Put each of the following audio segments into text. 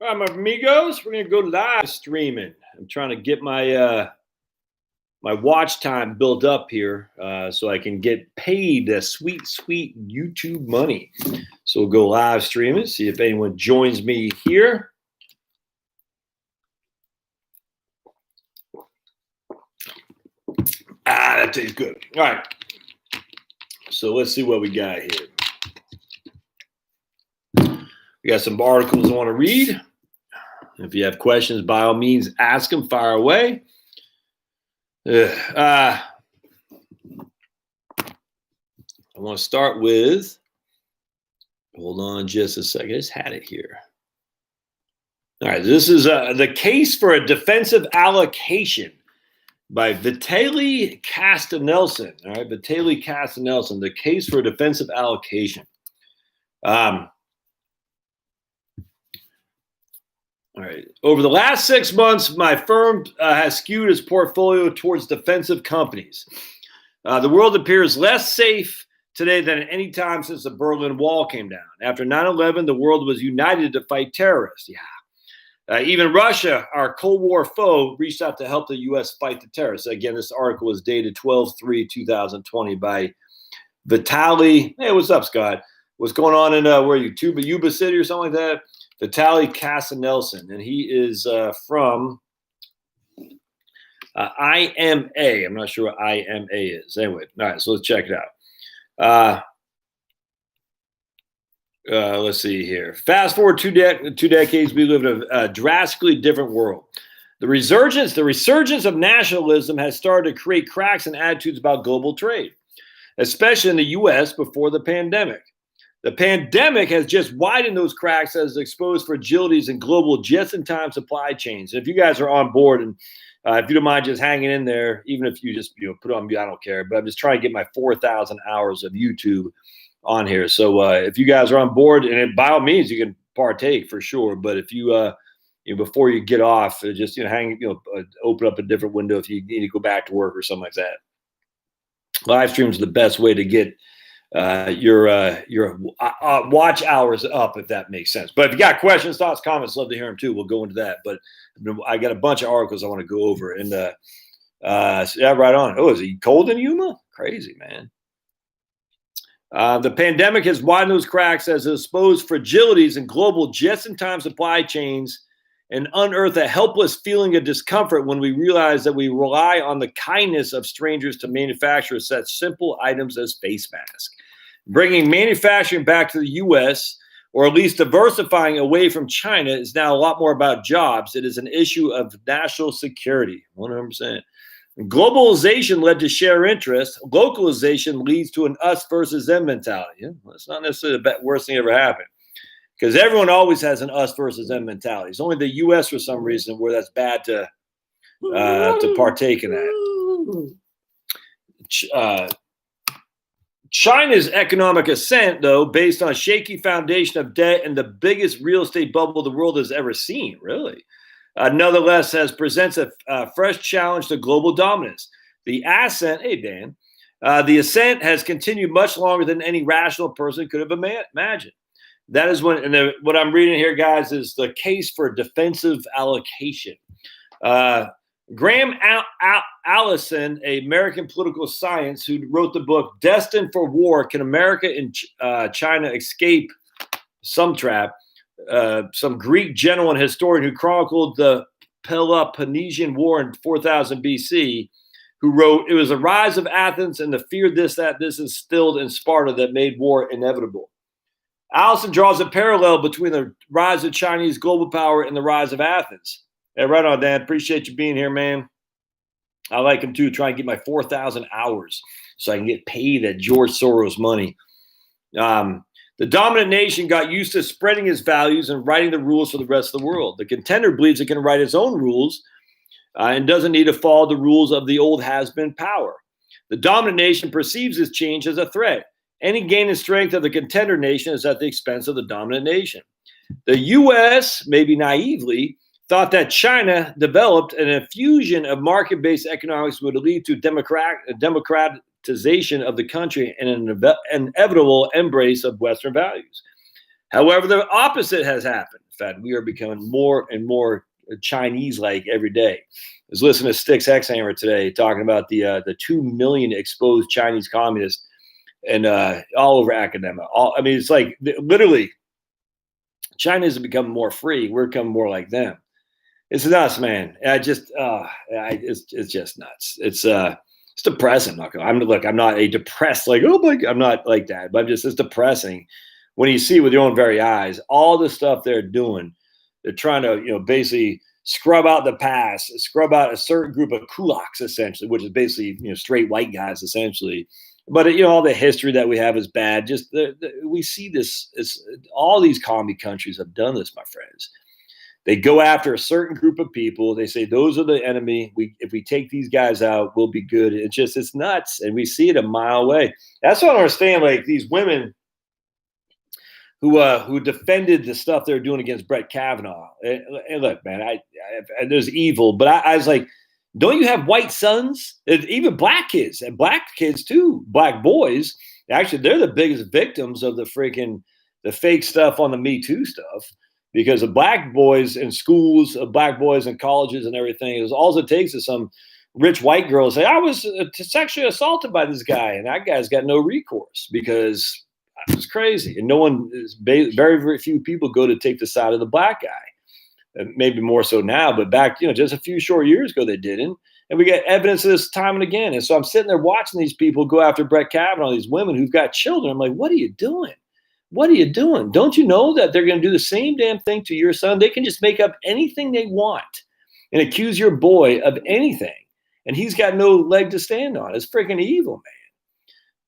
All right, my amigos, we're gonna go live streaming. I'm trying to get my my watch time built up here so I can get paid the sweet YouTube money. So we'll go live streaming, see if anyone joins me here. That tastes good. All right. So let's see what we got here. We got some articles I want to read. If you have questions, by all means, ask them, fire away. I want to start with, hold on just a second. I just had it here. All right, this is the case for a defensive allocation by Vitaly Castanelson. All right, Vitaly Castanelson, the case for a defensive allocation. All right. Over the last 6 months, my firm has skewed its portfolio towards defensive companies. The world appears less safe today than at any time since the Berlin Wall came down. After 9/11, the world was united to fight terrorists. Yeah. Even Russia, our Cold War foe, reached out to help the U.S. fight the terrorists. Again, this article was dated 12/3/2020 by Vitaly. Hey, what's up, Scott? What's going on in, where are you, Yuba City or something like that? Vitaly Castanelson, and he is from IMA. I'm not sure what IMA is. Anyway, all right, so let's check it out. Let's see here. Fast forward two decades, we live in a drastically different world. The resurgence of nationalism has started to create cracks in attitudes about global trade, especially in the U.S. before the pandemic. The pandemic has just widened those cracks as exposed fragilities in global just-in-time supply chains. If you guys are on board, and if you don't mind just hanging in there, even if you just put it on mute, I don't care. But I'm just trying to get my 4,000 hours of YouTube on here. So if you guys are on board, and by all means, you can partake for sure. But if you, before you get off, just hang, open up a different window if you need to go back to work or something like that. Live streams are the best way to get your watch hours up, if that makes sense. But if you got questions, thoughts, comments, love to hear them too. We'll go into that. But I got a bunch of articles I want to go over. And yeah, right on. Oh, is it cold in Yuma? Crazy, man. The pandemic has widened those cracks as it exposed fragilities in global just-in-time supply chains and unearthed a helpless feeling of discomfort when we realize that we rely on the kindness of strangers to manufacture such simple items as face masks. Bringing manufacturing back to the U.S., or at least diversifying away from China, is now a lot more about jobs. It is an issue of national security, 100%. Globalization led to share interest. Localization leads to an us versus them mentality. Yeah, well, that's not necessarily the worst thing ever happened, because everyone always has an us versus them mentality. It's only the U.S. for some reason where that's bad to partake in that. China's economic ascent, though, based on a shaky foundation of debt and the biggest real estate bubble the world has ever seen, really, nonetheless, presents a fresh challenge to global dominance. The ascent, hey, Dan, the ascent has continued much longer than any rational person could have imagined. That is when, and what I'm reading here, guys, is the case for defensive allocation. Graham Allison, an American political science who wrote the book Destined for War, Can America and China Escape Some Trap? Some Greek general and historian who chronicled the Peloponnesian War in 4000 BC, who wrote, "It was the rise of Athens and the fear this instilled in Sparta that made war inevitable." Allison draws a parallel between the rise of Chinese global power and the rise of Athens. Hey, right on, Dan. Appreciate you being here, man. I like him too. Try and get my 4,000 hours so I can get paid that George Soros money. The dominant nation got used to spreading its values and writing the rules for the rest of the world. The contender believes it can write its own rules and doesn't need to follow the rules of the old has-been power. The dominant nation perceives this change as a threat. Any gain in strength of the contender nation is at the expense of the dominant nation. The U.S., maybe naively, thought that China developed an infusion of market-based economics would lead to democratization of the country and an inevitable embrace of Western values. However, the opposite has happened. fact, we are becoming more and more Chinese-like every day. I was listening to Styx Hexhammer today talking about the 2 million exposed Chinese communists and all over academia. I mean, it's like literally China is becoming more free. We're becoming more like them. It's nuts, man. It's just nuts. It's depressing. I'm not a depressed, like, oh my God, I'm not like that, but it's depressing when you see with your own very eyes all the stuff they're doing. They're trying to, basically scrub out the past, scrub out a certain group of kulaks, essentially, which is basically, straight white guys, essentially. But, all the history that we have is bad. Just we see this. All these commie countries have done this, my friends. They go after a certain group of people. They say, those are the enemy. If we take these guys out, we'll be good. It's nuts. And we see it a mile away. That's what I don't understand. Like these women who defended the stuff they were doing against Brett Kavanaugh. And look, man, there's evil, but I was like, don't you have white sons? Even black kids, and black kids too, black boys. Actually, they're the biggest victims of the fake stuff on the Me Too stuff, because of black boys in schools, black boys in colleges and everything. All it takes is some rich white girl say, I was sexually assaulted by this guy, and that guy's got no recourse because it was crazy. And very, very few people go to take the side of the black guy. Maybe more so now, but back, just a few short years ago, they didn't. And we get evidence of this time and again. And so I'm sitting there watching these people go after Brett Kavanaugh, these women who've got children. I'm like, what are you doing? What are you doing? Don't you know that they're going to do the same damn thing to your son? They can just make up anything they want and accuse your boy of anything. And he's got no leg to stand on. It's freaking evil, man.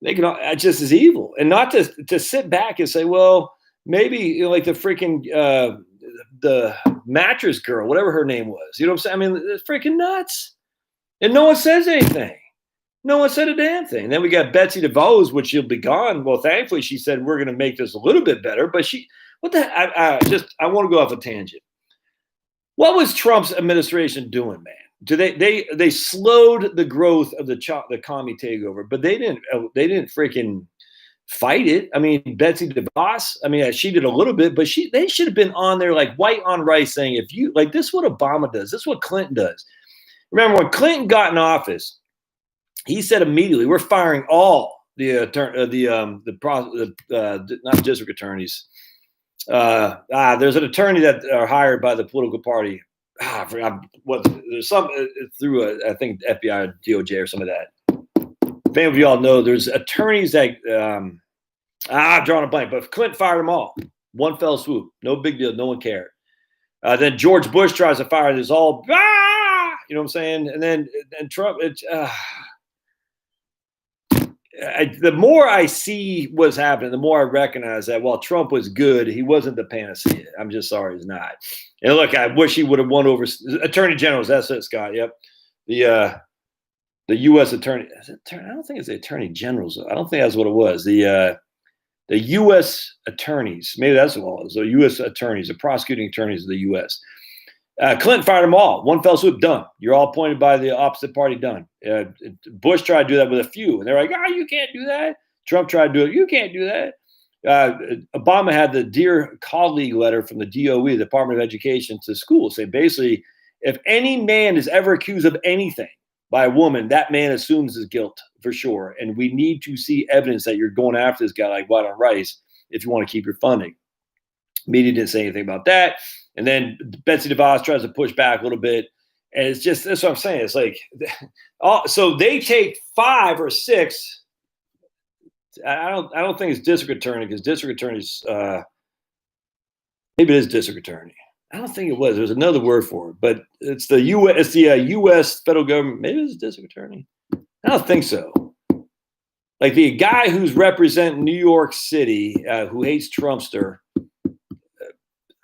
They can, it's just as evil. And not to sit back and say, well, maybe like the freaking, the mattress girl, whatever her name was, you know what I'm saying? I mean, it's freaking nuts. And no one says anything. No one said a damn thing. And then we got Betsy DeVos, which she'll be gone. Well, thankfully, she said, we're going to make this a little bit better. But I want to go off a tangent. What was Trump's administration doing, man? They slowed the growth of the commie takeover, but they didn't freaking fight it. I mean, Betsy DeVos, I mean, she did a little bit, but they should have been on there like white on rice saying, if you like, this is what Obama does. This is what Clinton does. Remember when Clinton got in office, he said immediately, we're firing all not district attorneys. There's an attorney that are hired by the political party. I forgot what, there's some through I think FBI or DOJ or some of that. If any of you all know, there's attorneys that I'm drawing a blank, but Clinton fired them all. One fell swoop. No big deal. No one cared. Then George Bush tries to fire this all, you know what I'm saying? And then Trump, the more I see what's happening, the more I recognize that while Trump was good, he wasn't the panacea. I'm just sorry he's not. And look, I wish he would have won over attorney generals. That's it, Scott. Yep. The U.S. attorney. I don't think it's the attorney generals. I don't think that's what it was. The U.S. attorneys. Maybe that's what it was. The U.S. attorneys, the prosecuting attorneys of the U.S. Clinton fired them all. One fell swoop, done. You're all appointed by the opposite party, done. Bush tried to do that with a few, and they're like, you can't do that. Trump tried to do it. You can't do that. Obama had the Dear Colleague letter from the DOE, the Department of Education, to schools, saying basically, if any man is ever accused of anything by a woman, that man assumes his guilt for sure. And we need to see evidence that you're going after this guy like white on rice if you want to keep your funding. Media didn't say anything about that. And then Betsy DeVos tries to push back a little bit. And it's just, that's what I'm saying. It's like, so they take 5 or 6. I don't think it's district attorney, because district attorneys, maybe it is district attorney. I don't think it was. There's another word for it, but it's the U.S. federal government. Maybe it's district attorney. I don't think so. Like the guy who's representing New York City, who hates Trumpster.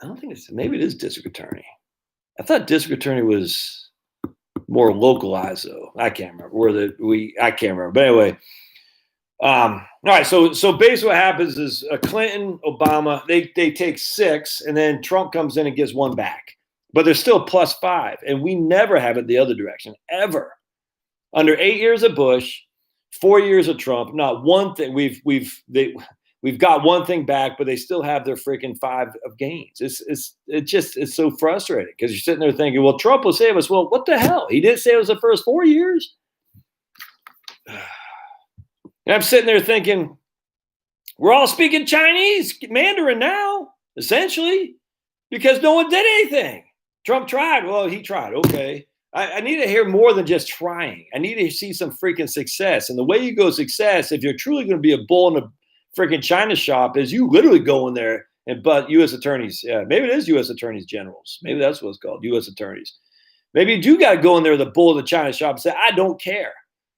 I don't think maybe it is district attorney. I thought district attorney was more localized though. I can't remember I can't remember. But anyway, all right. So basically what happens is Clinton, Obama, they take 6, and then Trump comes in and gets 1 back, but they're still +5. And we never have it the other direction ever. Under 8 years of Bush, 4 years of Trump, not one thing. we've got one thing back, but they still have their freaking 5 of gains. It's so frustrating because you're sitting there thinking, well, Trump will save us. Well, what the hell? He didn't save us the first 4 years. And I'm sitting there thinking, we're all speaking Chinese, Mandarin now, essentially, because no one did anything. Trump tried. Well, he tried. Okay. I need to hear more than just trying. I need to see some freaking success. And the way you go success, if you're truly going to be a bull in a freaking China shop, is you literally go in there and but U.S. attorneys. Yeah, maybe it is U.S. attorneys generals. Maybe that's what it's called, U.S. attorneys. Maybe you do got to go in there, the bull of the China shop, and say, I don't care.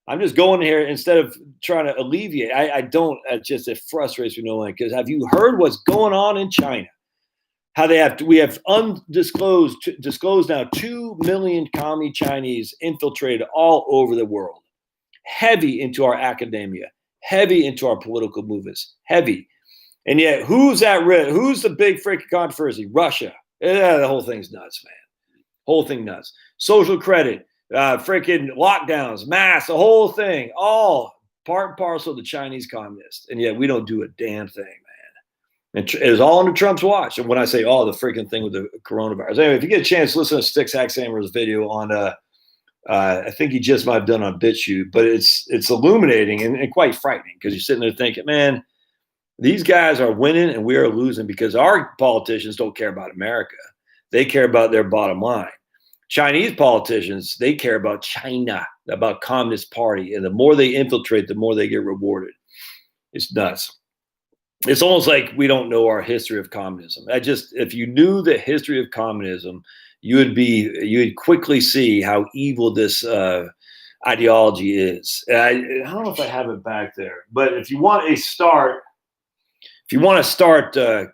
I'm just going here instead of trying to alleviate. I don't. It frustrates me no end because have you heard what's going on in China? How we have disclosed now 2 million commie Chinese infiltrated all over the world, heavy into our academia, heavy into our political movements, heavy. And yet, who's at risk? Who's the big freaking controversy? Russia. Yeah, the whole thing's nuts, man. Whole thing nuts. Social credit, freaking lockdowns, masks, the whole thing, all part and parcel of the Chinese communists. And yet, we don't do a damn thing, man. It's all under Trump's watch. And when I say all, the freaking thing with the coronavirus. Anyway, if you get a chance, listen to Sticks Hacksammer's video on, I think he just might have done on BitChute, but it's illuminating and quite frightening because you're sitting there thinking, man, these guys are winning and we are losing because our politicians don't care about America. They care about their bottom line. Chinese politicians, they care about China, about Communist Party. And the more they infiltrate, the more they get rewarded. It's nuts. It's almost like we don't know our history of communism. If you knew the history of communism, you'd quickly see how evil this ideology is. I don't know if I have it back there, but if you want to start The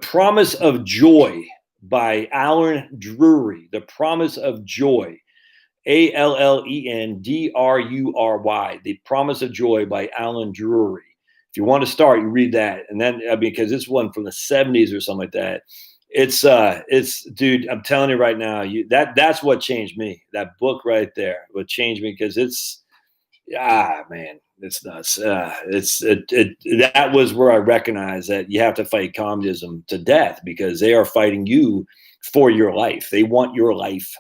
Promise of Joy by Alan Drury, The Promise of Joy. Allendrury, The Promise of Joy by Alan Drury. If you want to start, you read that. And then, because it's one from the 70s or something like that. It's dude, I'm telling you right now, that's what changed me. That book right there, what changed me, because man, it's nuts. That was where I recognized that you have to fight communism to death because they are fighting you for your life. They want your life.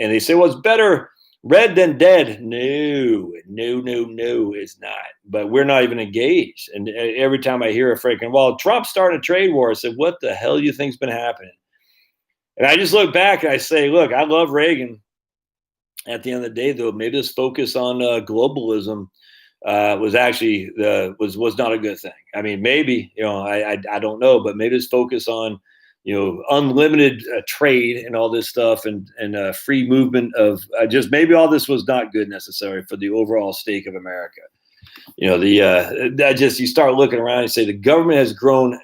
And they say, well, it's better red than dead. No, it's not. But we're not even engaged. And every time I hear a freaking, well, Trump started a trade war, I said, what the hell do you think's been happening? And I just look back and I say, look, I love Reagan. At the end of the day, though, maybe this focus on globalism was actually was not a good thing. I mean, maybe, I don't know, but maybe this focus on unlimited trade and all this stuff and free movement of just maybe all this was not good necessarily for the overall stake of America. You start looking around and say the government has grown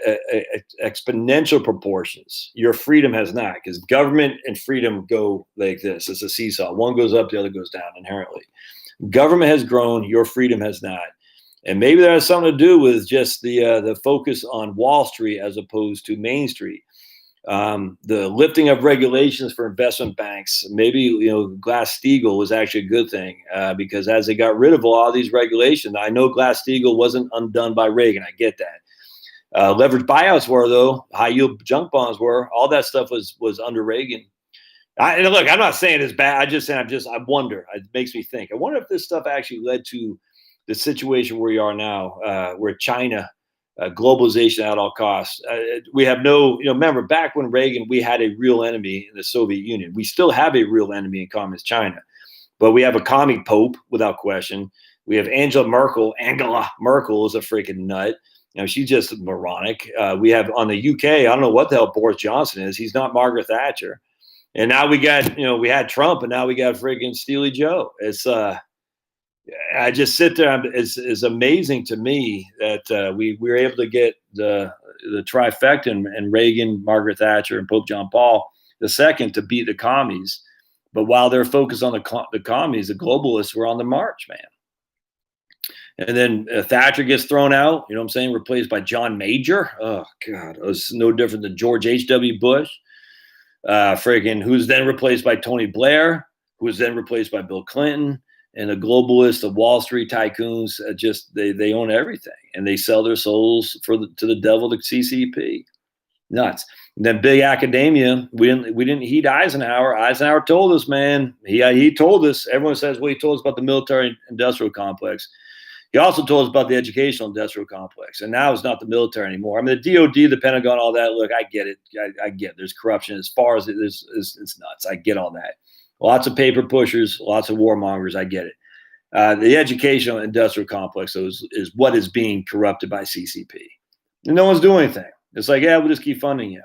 exponential proportions. Your freedom has not, because government and freedom go like this. It's a seesaw. One goes up, the other goes down inherently. Government has grown, your freedom has not. And maybe that has something to do with just the focus on Wall Street as opposed to Main Street. The lifting of regulations for investment banks, maybe, Glass-Steagall was actually a good thing because as they got rid of a lot of these regulations, I know Glass-Steagall wasn't undone by Reagan. I get that. Leveraged buyouts were, though. High yield junk bonds were. All that stuff was under Reagan. And look, I'm not saying it's bad. I wonder. It makes me think. I wonder if this stuff actually led to the situation where we are now, where China, globalization at all costs. We have remember back when Reagan, we had a real enemy in the Soviet Union. We still have a real enemy in Communist China, but we have a commie pope without question. We have Angela Merkel. Angela Merkel is a freaking nut. She's just moronic. We have on the UK, I don't know what the hell Boris Johnson is. He's not Margaret Thatcher. And now we got, we had Trump, and now we got freaking Steely Joe. It's, I just sit there. It's amazing to me that we were able to get the trifecta and Reagan, Margaret Thatcher, and Pope John Paul II to beat the commies. But while they're focused on the commies, the globalists were on the march, man. And then Thatcher gets thrown out, replaced by John Major. Oh, God, it was no different than George H.W. Bush. Who's then replaced by Tony Blair, who was then replaced by Bill Clinton. And the globalists, the Wall Street tycoons, just they own everything, and they sell their souls to the devil, the CCP. Nuts. And then big academia. We didn't heed Eisenhower. Eisenhower told us, man. He told us. Everyone says, well, he told us about the military-industrial complex. He also told us about the educational industrial complex. And now it's not the military anymore. I mean, the DOD, the Pentagon, all that. Look, I get it. I get it. There's corruption as far as it is. It's nuts. I get all that. Lots of paper pushers, lots of warmongers. I get it. The educational industrial complex is what is being corrupted by CCP. And no one's doing anything. It's like, yeah, we'll just keep funding you.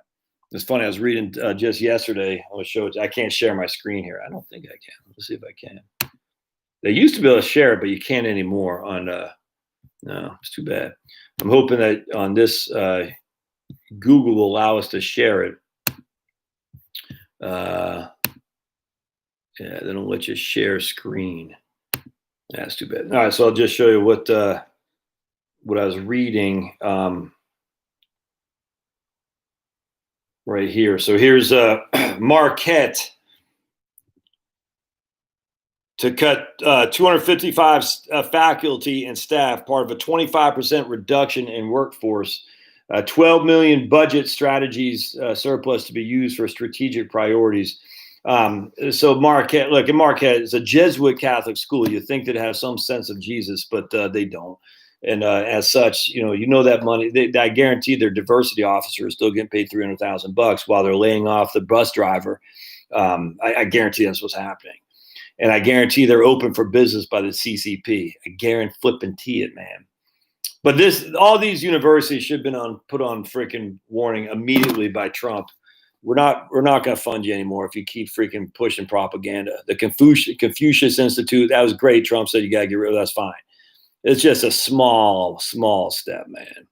It's funny. I was reading just yesterday. I'm going to show it. I can't share my screen here. I don't think I can. Let's see if I can. They used to be able to share it, but you can't anymore. No, it's too bad. I'm hoping that on this, Google will allow us to share it. Yeah, they don't let you share screen. That's too bad. All right, so I'll just show you what I was reading right here. So here's Marquette to cut 255 faculty and staff, part of a 25% reduction in workforce. 12 million budget strategies surplus to be used for strategic priorities. So Marquette, look, Marquette is a Jesuit Catholic school. You think that it has some sense of Jesus, but they don't. And as such, you know that money. I guarantee their diversity officer is still getting paid $300,000 while they're laying off the bus driver. I guarantee that's what's happening. And I guarantee they're open for business by the CCP. I guarantee it, man. But all these universities should have been put on freaking warning immediately by Trump. We're not going to fund you anymore if you keep freaking pushing propaganda. The Confucius Institute, that was great. Trump said you got to get rid of. That's fine. It's just a small step, man.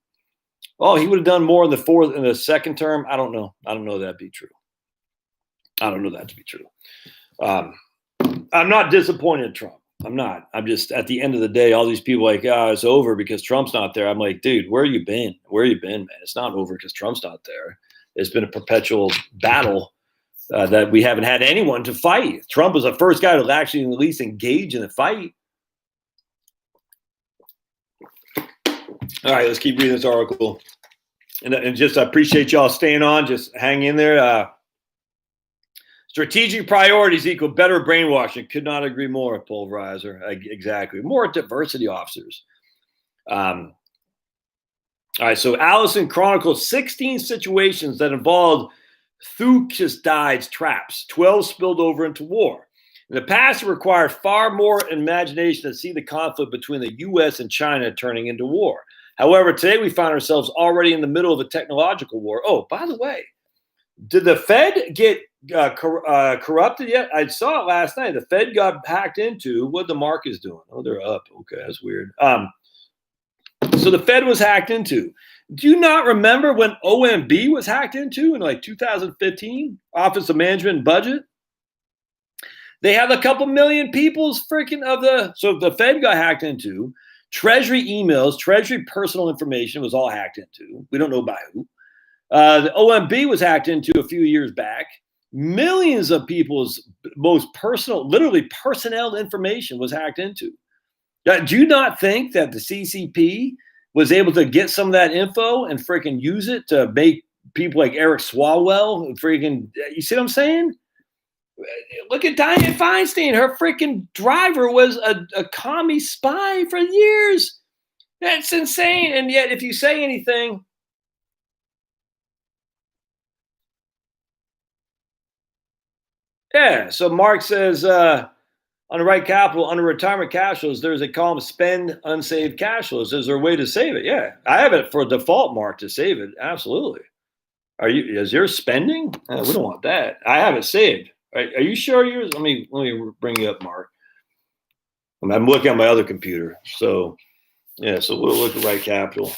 Oh, he would have done more in the second term. I don't know. I don't know that'd be true. I don't know that to be true. I'm not disappointed in Trump. I'm not. I'm just, at the end of the day, all these people like, it's over because Trump's not there. I'm like, dude, where you been? Where you been, man? It's not over because Trump's not there. It's been a perpetual battle that we haven't had anyone to fight. Trump was the first guy to actually at least engage in the fight. All right, let's keep reading this article. And just I appreciate y'all staying on. Just hang in there. Strategic priorities equal better brainwashing. Could not agree more, Pulverizer. Exactly. More diversity officers. All right, so Allison chronicles 16 situations that involved Thucydides traps. 12 spilled over into war. In the past, it required far more imagination to see the conflict between the U.S. and China turning into war. However, today we find ourselves already in the middle of a technological war. Oh, by the way, did the Fed get corrupted yet? I saw it last night. The Fed got hacked into. What the market's doing? Oh, they're up. Okay, that's weird. So the Fed was hacked into. Do you not remember when OMB was hacked into in like 2015? Office of Management and Budget. They had a couple million people's freaking so the Fed got hacked into. Treasury emails, Treasury personal information was all hacked into. We don't know by who. The OMB was hacked into a few years back. Millions of people's most personal, literally personnel information was hacked into. Do you not think that the CCP was able to get some of that info and freaking use it to make people like Eric Swalwell freaking, you see what I'm saying? Look at Dianne Feinstein. Her freaking driver was a commie spy for years. That's insane. And yet, if you say anything, yeah. So Mark says on the right capital, under retirement cash flows, there's a column spend unsaved cash flows. Is there a way to save it? Yeah, I have it for default, Mark, to save it. Absolutely. Is yours spending? We don't want that. I have it saved. Are you sure yours? Let me bring you up, Mark. I'm looking at my other computer. So, yeah, so we'll look at right capital.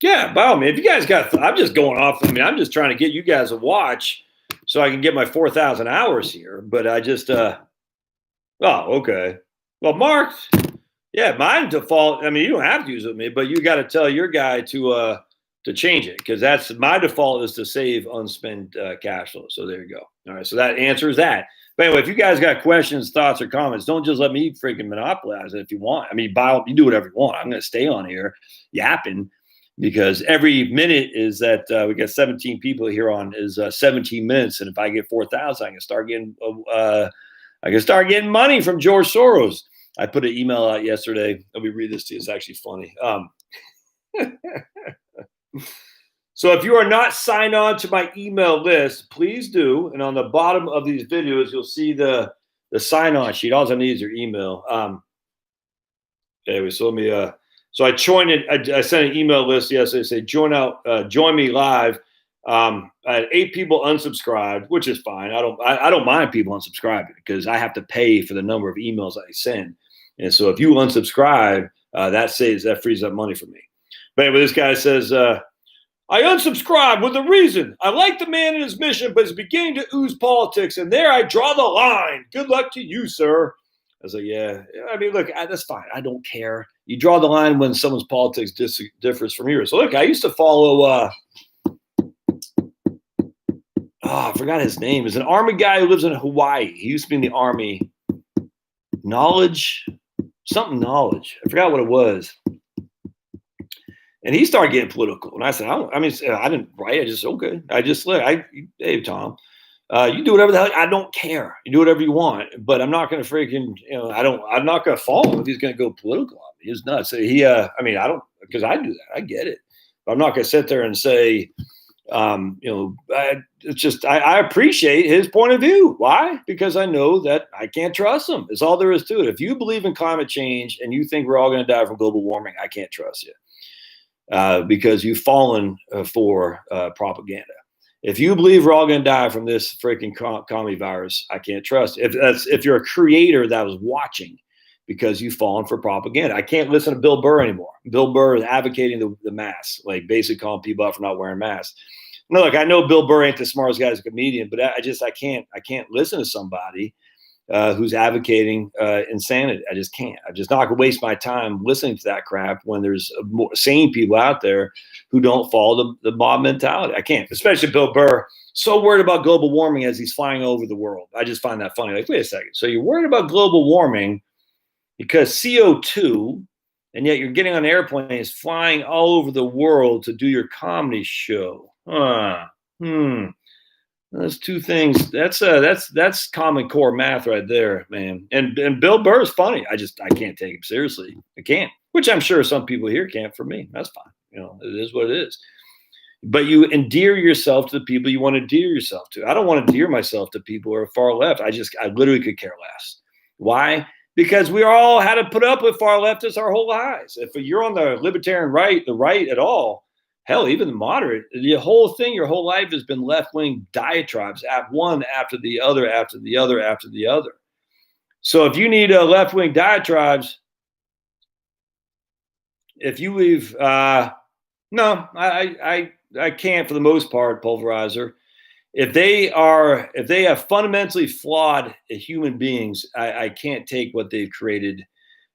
Yeah, by all means, if you guys I'm just going off. I mean, I'm just trying to get you guys a watch so I can get my 4,000 hours here. But I just, okay. Well, Mark, yeah, mine default. I mean, you don't have to use it with me, but you got to tell your guy to change it, because that's my default is to save unspent cash flow. So there you go. All right, so that answers that. But anyway, if you guys got questions, thoughts, or comments, don't just let me freaking monopolize it if you want. I mean, you do whatever you want. I'm going to stay on here yapping because every minute is that we got 17 people here on is 17 minutes. And if I get 4,000, I can start getting money from George Soros. I put an email out yesterday. Let me read this to you. It's actually funny. So if you are not signed on to my email list, please do. And on the bottom of these videos, you'll see the sign-on sheet. All I need is your email. Anyway, so let me. So I joined it. I sent an email list yesterday. Say join me live. I had 8 people unsubscribed, which is fine. I don't mind people unsubscribing because I have to pay for the number of emails I send. And so if you unsubscribe, that frees up money for me. But anyway, this guy says. I unsubscribed with a reason. I like the man and his mission, but it's beginning to ooze politics, and there I draw the line. Good luck to you, sir. I was like, yeah. I mean, look, that's fine. I don't care. You draw the line when someone's politics differs from yours. So, look, I used to follow I forgot his name. He's an army guy who lives in Hawaii. He used to be in the army. Knowledge. I forgot what it was. And he started getting political. And I said, I didn't write. Hey, Tom, you do whatever the hell. I don't care. You do whatever you want. But I'm not going to freaking, I'm not going to follow him if he's going to go political on me. He's nuts. So because I do that. I get it. But I'm not going to sit there and say, it's just, I appreciate his point of view. Why? Because I know that I can't trust him. It's all there is to it. If you believe in climate change and you think we're all going to die from global warming, I can't trust you. Because you've fallen for propaganda. If you believe we're all going to die from this freaking commie virus, I can't trust. If you're a creator that was watching, because you've fallen for propaganda. I can't listen to Bill Burr anymore. Bill Burr is advocating the mask, like basically calling people out for not wearing masks. No, look, I know Bill Burr ain't the smartest guy as a comedian, but I can't listen to somebody who's advocating insanity. I just can't. I'm just not going to waste my time listening to that crap when there's more sane people out there who don't follow the mob mentality. I can't, especially Bill Burr, so worried about global warming as he's flying over the world. I just find that funny. Like, wait a second. So you're worried about global warming because CO2, and yet you're getting on airplanes flying all over the world to do your comedy show. Those two things. That's Common Core math right there, man. And Bill Burr is funny. I can't take him seriously. I can't. Which I'm sure some people here can't. For me, that's fine. It is what it is. But you endear yourself to the people you want to endear yourself to. I don't want to endear myself to people who are far left. I literally could care less. Why? Because we all had to put up with far leftists our whole lives. If you're on the libertarian right, the right at all, hell, even the moderate, the whole thing, your whole life has been left-wing diatribes, one after the other, after the other, after the other. So if you need left-wing diatribes, if you leave, no, I can't for the most part, Pulverizer. If they have fundamentally flawed human beings, I can't take what they've created.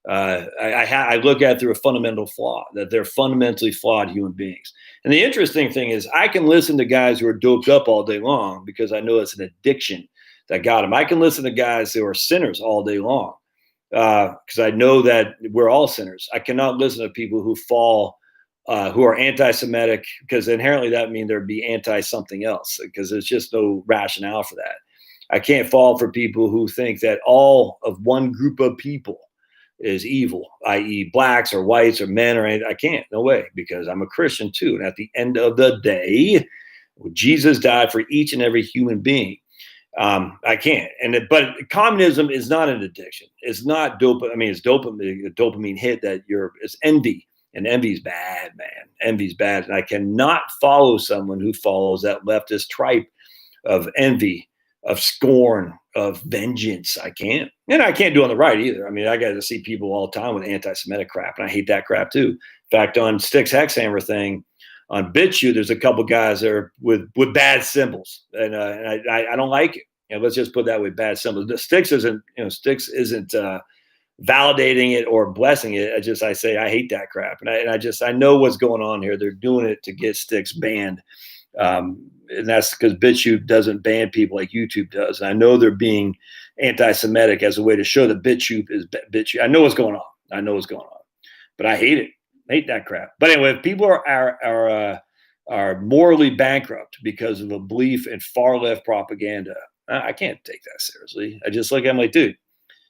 I look at it through a fundamental flaw, that they're fundamentally flawed human beings. And the interesting thing is I can listen to guys who are doped up all day long because I know it's an addiction that got them. I can listen to guys who are sinners all day long because I know that we're all sinners. I cannot listen to people who fall, who are anti-Semitic, because inherently that means there'd be anti-something else, because there's just no rationale for that. I can't fall for people who think that all of one group of people is evil, i.e. blacks or whites or men or anything. I can't, no way, because I'm a Christian too. And at the end of the day, Jesus died for each and every human being. I can't. But communism is not an addiction. It's not dopamine. I mean, it's dopamine, a dopamine hit that it's envy. And envy's bad, man. Envy's bad. And I cannot follow someone who follows that leftist tripe of envy, of scorn, of vengeance. I can't. And I can't do it on the right either. I mean, I got to see people all the time with anti-Semitic crap, and I hate that crap too. In fact, on Styx Hexhammer thing, on BitChute, there's a couple guys there with bad symbols, and I don't like it. Let's just put that with bad symbols. The Styx isn't validating it or blessing it. I say I hate that crap, and I know what's going on here. They're doing it to get Styx banned And that's because BitChute doesn't ban people like YouTube does. And I know they're being anti-Semitic as a way to show that BitChute is BitChute. I know what's going on. But I hate it. I hate that crap. But anyway, if people are morally bankrupt because of a belief in far left propaganda, I can't take that seriously. I just look at them like, dude,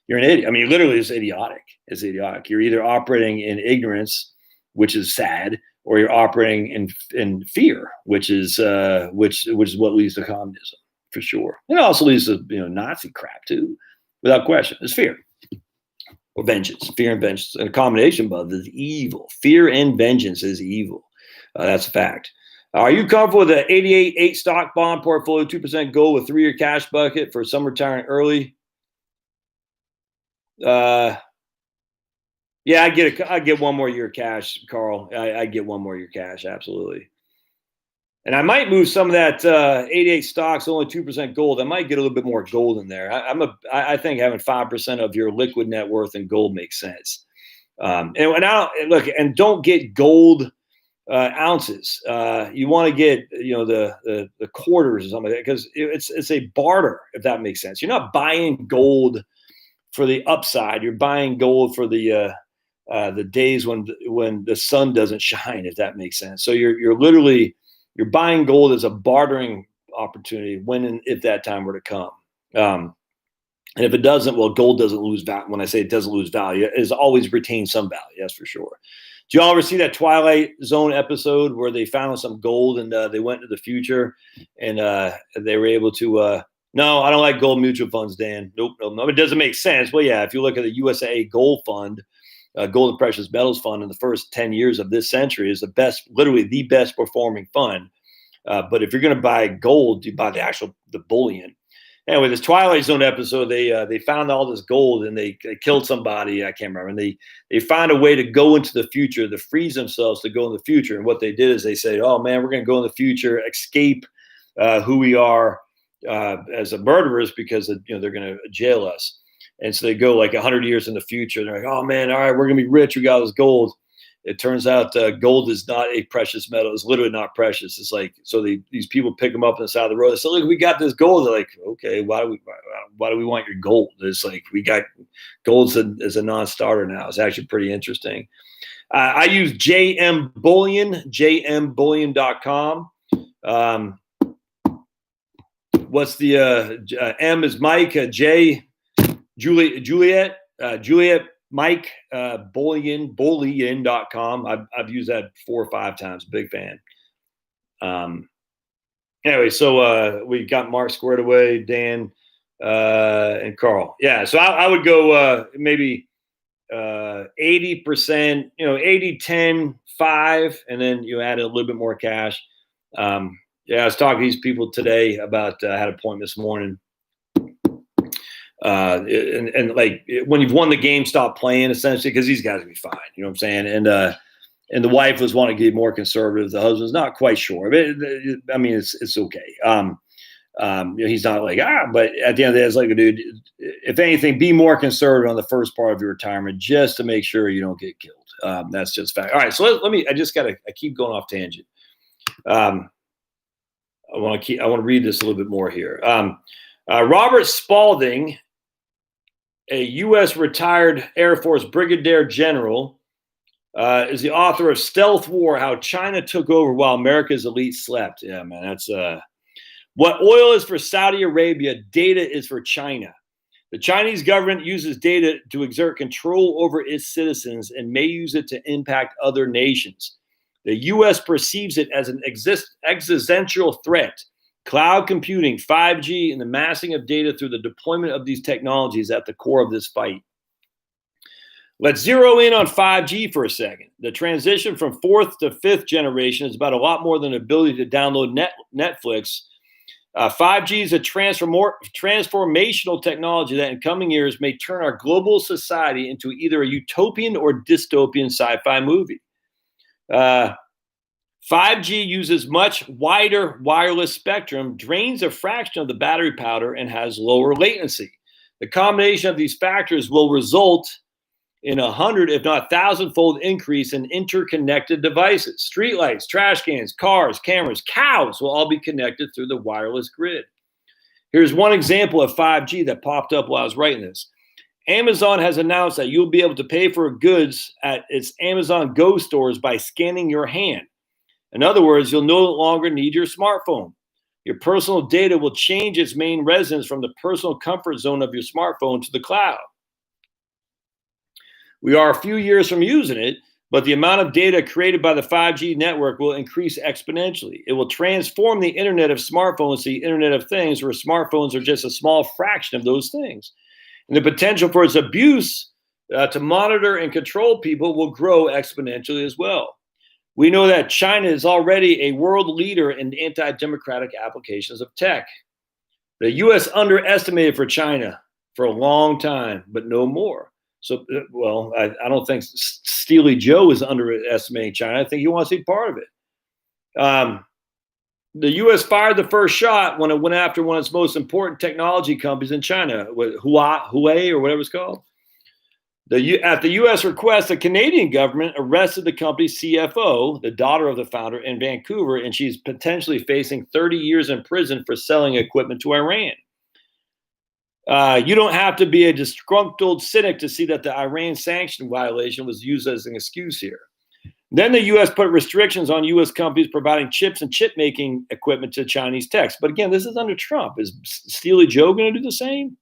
you're an idiot. I mean, literally, it's idiotic. It's idiotic. You're either operating in ignorance, which is sad, or you're operating in fear, which is what leads to communism for sure. And it also leads to Nazi crap too, without question. It's fear or vengeance, fear and vengeance, and a combination of is evil. Fear and vengeance is evil. That's a fact. Are you comfortable with the 88 stock bond portfolio, 2% gold with 3-year cash bucket for some retiring early? Yeah, I get 1 more year cash, Carl. I get 1 more year cash, absolutely. And I might move some of that 88 stocks, only 2% gold. I might get a little bit more gold in there. I think having 5% of your liquid net worth in gold makes sense. And don't get gold ounces. You want to get the quarters or something like that, because it's a barter, if that makes sense. You're not buying gold for the upside. You're buying gold for the days when the sun doesn't shine, if that makes sense. So you're buying gold as a bartering opportunity when and if that time were to come. And if it doesn't, well, gold doesn't lose value. When I say it doesn't lose value, it has always retained some value. That's for sure. Do y'all ever see that Twilight Zone episode where they found some gold and they went into the future and they were able to? No, I don't like gold mutual funds, Dan. Nope. It doesn't make sense. Well, yeah, if you look at the USA Gold Fund, Gold and Precious Metals Fund, in the first 10 years of this century is literally the best performing fund. But if you're going to buy gold, you buy the bullion. Anyway, this Twilight Zone episode, they found all this gold and they killed somebody. I can't remember. And they found a way to go into the future, to freeze themselves to go in the future. And what they did is they said, oh, man, we're going to go in the future, escape who we are as a murderers because they're going to jail us. And so they go like 100 years in the future. And they're like, oh, man, all right, we're going to be rich. We got this gold. It turns out gold is not a precious metal. It's literally not precious. It's like, so these people pick them up on the side of the road. They say, look, we got this gold. They're like, okay, why do we want your gold? It's like, we got gold as a non-starter now. It's actually pretty interesting. I use JM Bullion, jmbullion.com. What's the M is Mike, J, Juliet, Mike, bullion.com. I've used that 4 or 5 times. Big fan. Anyway, so we got Mark squared away, Dan and Carl. Yeah, so I would go maybe 80%, 80, 10, 5, and then you add a little bit more cash. Yeah, I was talking to these people today about I had a point this morning. And like when you've won the game, stop playing essentially, because these guys will be fine. You know what I'm saying? And the wife was wanting to get more conservative. The husband's not quite sure. I mean, it's okay. He's not like, but at the end of the day, it's like, dude, if anything, be more conservative on the first part of your retirement, just to make sure you don't get killed. That's just fact. All right. So I keep going off tangent. I want to read this a little bit more here. Robert Spalding, a U.S. retired Air Force Brigadier General, is the author of Stealth War: How China Took Over While America's Elite Slept. Yeah, man, that's what oil is for Saudi Arabia, data is for China. The Chinese government uses data to exert control over its citizens and may use it to impact other nations. The U.S. perceives it as an existential threat. Cloud computing, 5G, and the massing of data through the deployment of these technologies at the core of this fight. Let's zero in on 5G for a second. The transition from 4th to 5th generation is about a lot more than the ability to download Netflix. 5G is a transformational technology that in coming years may turn our global society into either a utopian or dystopian sci-fi movie. 5G uses much wider wireless spectrum, drains a fraction of the battery power, and has lower latency. The combination of these factors will result in 100, if not 1,000-fold increase in interconnected devices. Streetlights, trash cans, cars, cameras, cows will all be connected through the wireless grid. Here's one example of 5G that popped up while I was writing this. Amazon has announced that you'll be able to pay for goods at its Amazon Go stores by scanning your hand. In other words, you'll no longer need your smartphone. Your personal data will change its main residence from the personal comfort zone of your smartphone to the cloud. We are a few years from using it, but the amount of data created by the 5G network will increase exponentially. It will transform the internet of smartphones to the internet of things, where smartphones are just a small fraction of those things. And the potential for its abuse to monitor and control people will grow exponentially as well. We know that China is already a world leader in anti-democratic applications of tech. The U.S. underestimated for China for a long time, but no more. So, well, I don't think Steely Joe is underestimating China. I think he wants to be part of it. The U.S. fired the first shot when it went after one of its most important technology companies in China, Huawei or whatever it's called. At the U.S. request, the Canadian government arrested the company's CFO, the daughter of the founder, in Vancouver, and she's potentially facing 30 years in prison for selling equipment to Iran. You don't have to be a disgruntled cynic to see that the Iran sanction violation was used as an excuse here. Then the U.S. put restrictions on U.S. companies providing chips and chip-making equipment to Chinese techs. But again, this is under Trump. Is Steely Joe going to do the same?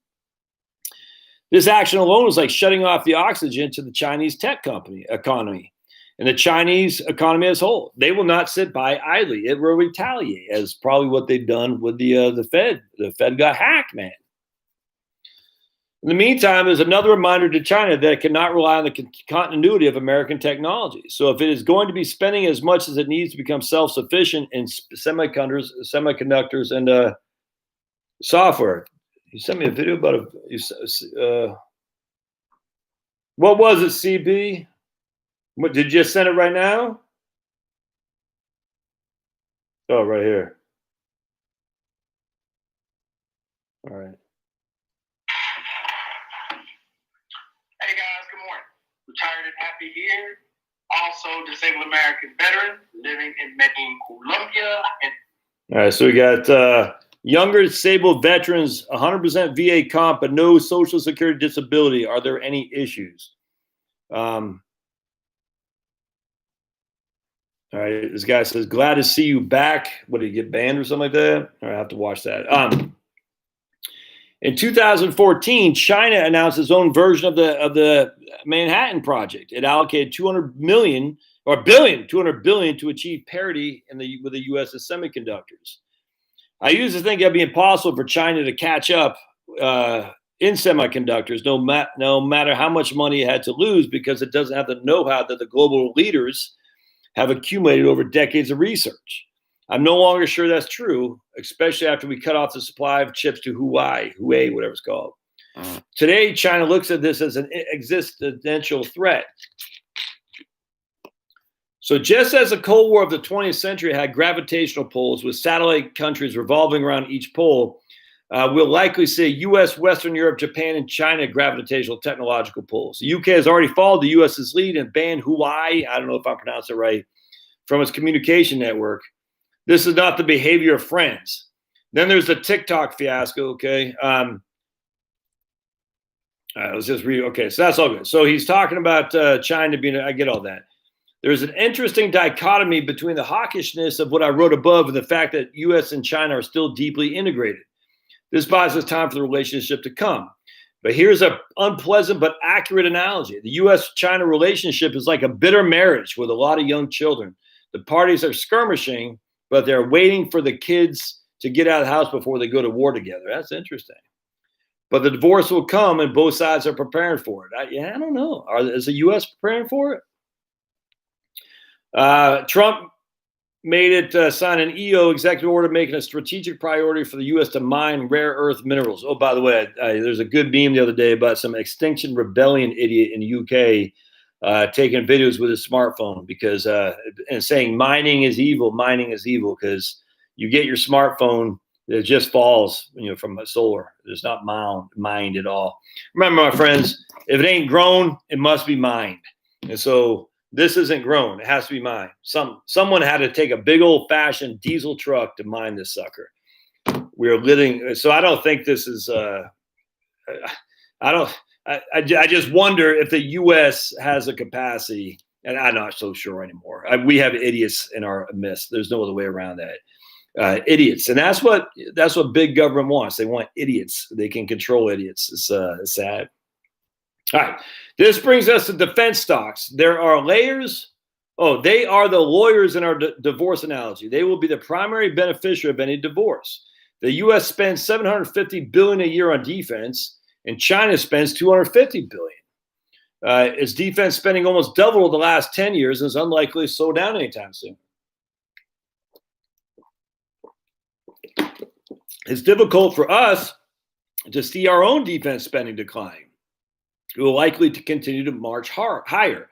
This action alone is like shutting off the oxygen to the Chinese tech economy and the Chinese economy as a whole. They will not sit by idly. It will retaliate, as probably what they've done with the Fed. The Fed got hacked, man. In the meantime, there's another reminder to China that it cannot rely on the continuity of American technology. So if it is going to be spending as much as it needs to become self-sufficient in semiconductors and software. You sent me a video about what was it, CB? What, did you just send it right now? Oh, right here. All right. Hey guys, good morning. Retired and happy here. Also disabled American veteran living in Medellin, Colombia. All right, so we got younger disabled veterans, 100% VA comp, but no Social Security disability. Are there any issues? All right, this guy says, glad to see you back. What, did you get banned or something like that? All right, I have to watch that. In 2014, China announced its own version of the Manhattan Project. It allocated $200 billion to achieve parity with the U.S.'s semiconductors. I used to think it'd be impossible for China to catch up in semiconductors, no matter how much money it had to lose, because it doesn't have the know-how that the global leaders have accumulated over decades of research. I'm no longer sure that's true, especially after we cut off the supply of chips to Huawei, whatever it's called. Today, China looks at this as an existential threat. So just as the Cold War of the 20th century had gravitational poles with satellite countries revolving around each pole, we'll likely see U.S., Western Europe, Japan, and China gravitational technological poles. The UK has already followed the U.S.'s lead and banned Huawei, I don't know if I pronounced it right, from its communication network. This is not the behavior of friends. Then there's the TikTok fiasco, okay? Let's just read. Okay, so that's all good. So he's talking about China being, I get all that. There's an interesting dichotomy between the hawkishness of what I wrote above and the fact that U.S. and China are still deeply integrated. This buys us time for the relationship to come. But here's an unpleasant but accurate analogy. The U.S.-China relationship is like a bitter marriage with a lot of young children. The parties are skirmishing, but they're waiting for the kids to get out of the house before they go to war together. That's interesting. But the divorce will come, and both sides are preparing for it. I don't know. Is the U.S. preparing for it? Trump made it sign an EO executive order making a strategic priority for the U.S. to mine rare earth minerals. Oh, by the way, there's a good meme the other day about some Extinction Rebellion idiot in the U.K. Taking videos with his smartphone because and saying mining is evil, because you get your smartphone It just falls, from a solar. It's not mined at all. Remember, my friends, if it ain't grown, it must be mined. And so this isn't grown. It has to be mined. Someone had to take a big old-fashioned diesel truck to mine this sucker. We're living. So I don't think this is. I just wonder if the U.S. has a capacity, and I'm not so sure anymore. We have idiots in our midst. There's no other way around that. Idiots, and that's what big government wants. They want idiots. They can control idiots. It's sad. All right, this brings us to defense stocks. There are layers. Oh, they are the lawyers in our divorce analogy. They will be the primary beneficiary of any divorce. The U.S. spends $750 billion a year on defense, and China spends $250 billion. Its defense spending almost doubled the last 10 years and is unlikely to slow down anytime soon. It's difficult for us to see our own defense spending decline. It will likely to continue to march higher.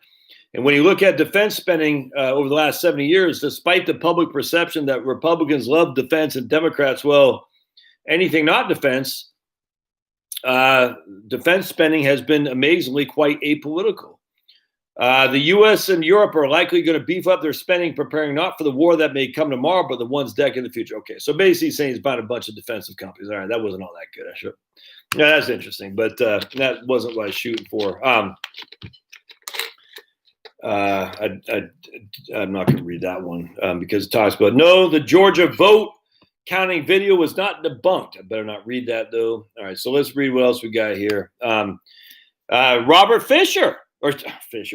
And when you look at defense spending over the last 70 years, despite the public perception that Republicans love defense and Democrats, well, anything not defense, defense spending has been amazingly quite apolitical. The U.S. and Europe are likely going to beef up their spending, preparing not for the war that may come tomorrow, but the ones deck in the future. Okay, so basically saying he's buying a bunch of defensive companies. All right, that wasn't all that good. Yeah, that's interesting, but that wasn't what I was shooting for. I'm not going to read that one because it talks about, no, the Georgia vote counting video was not debunked. I better not read that, though. All right, so let's read what else we got here. Robert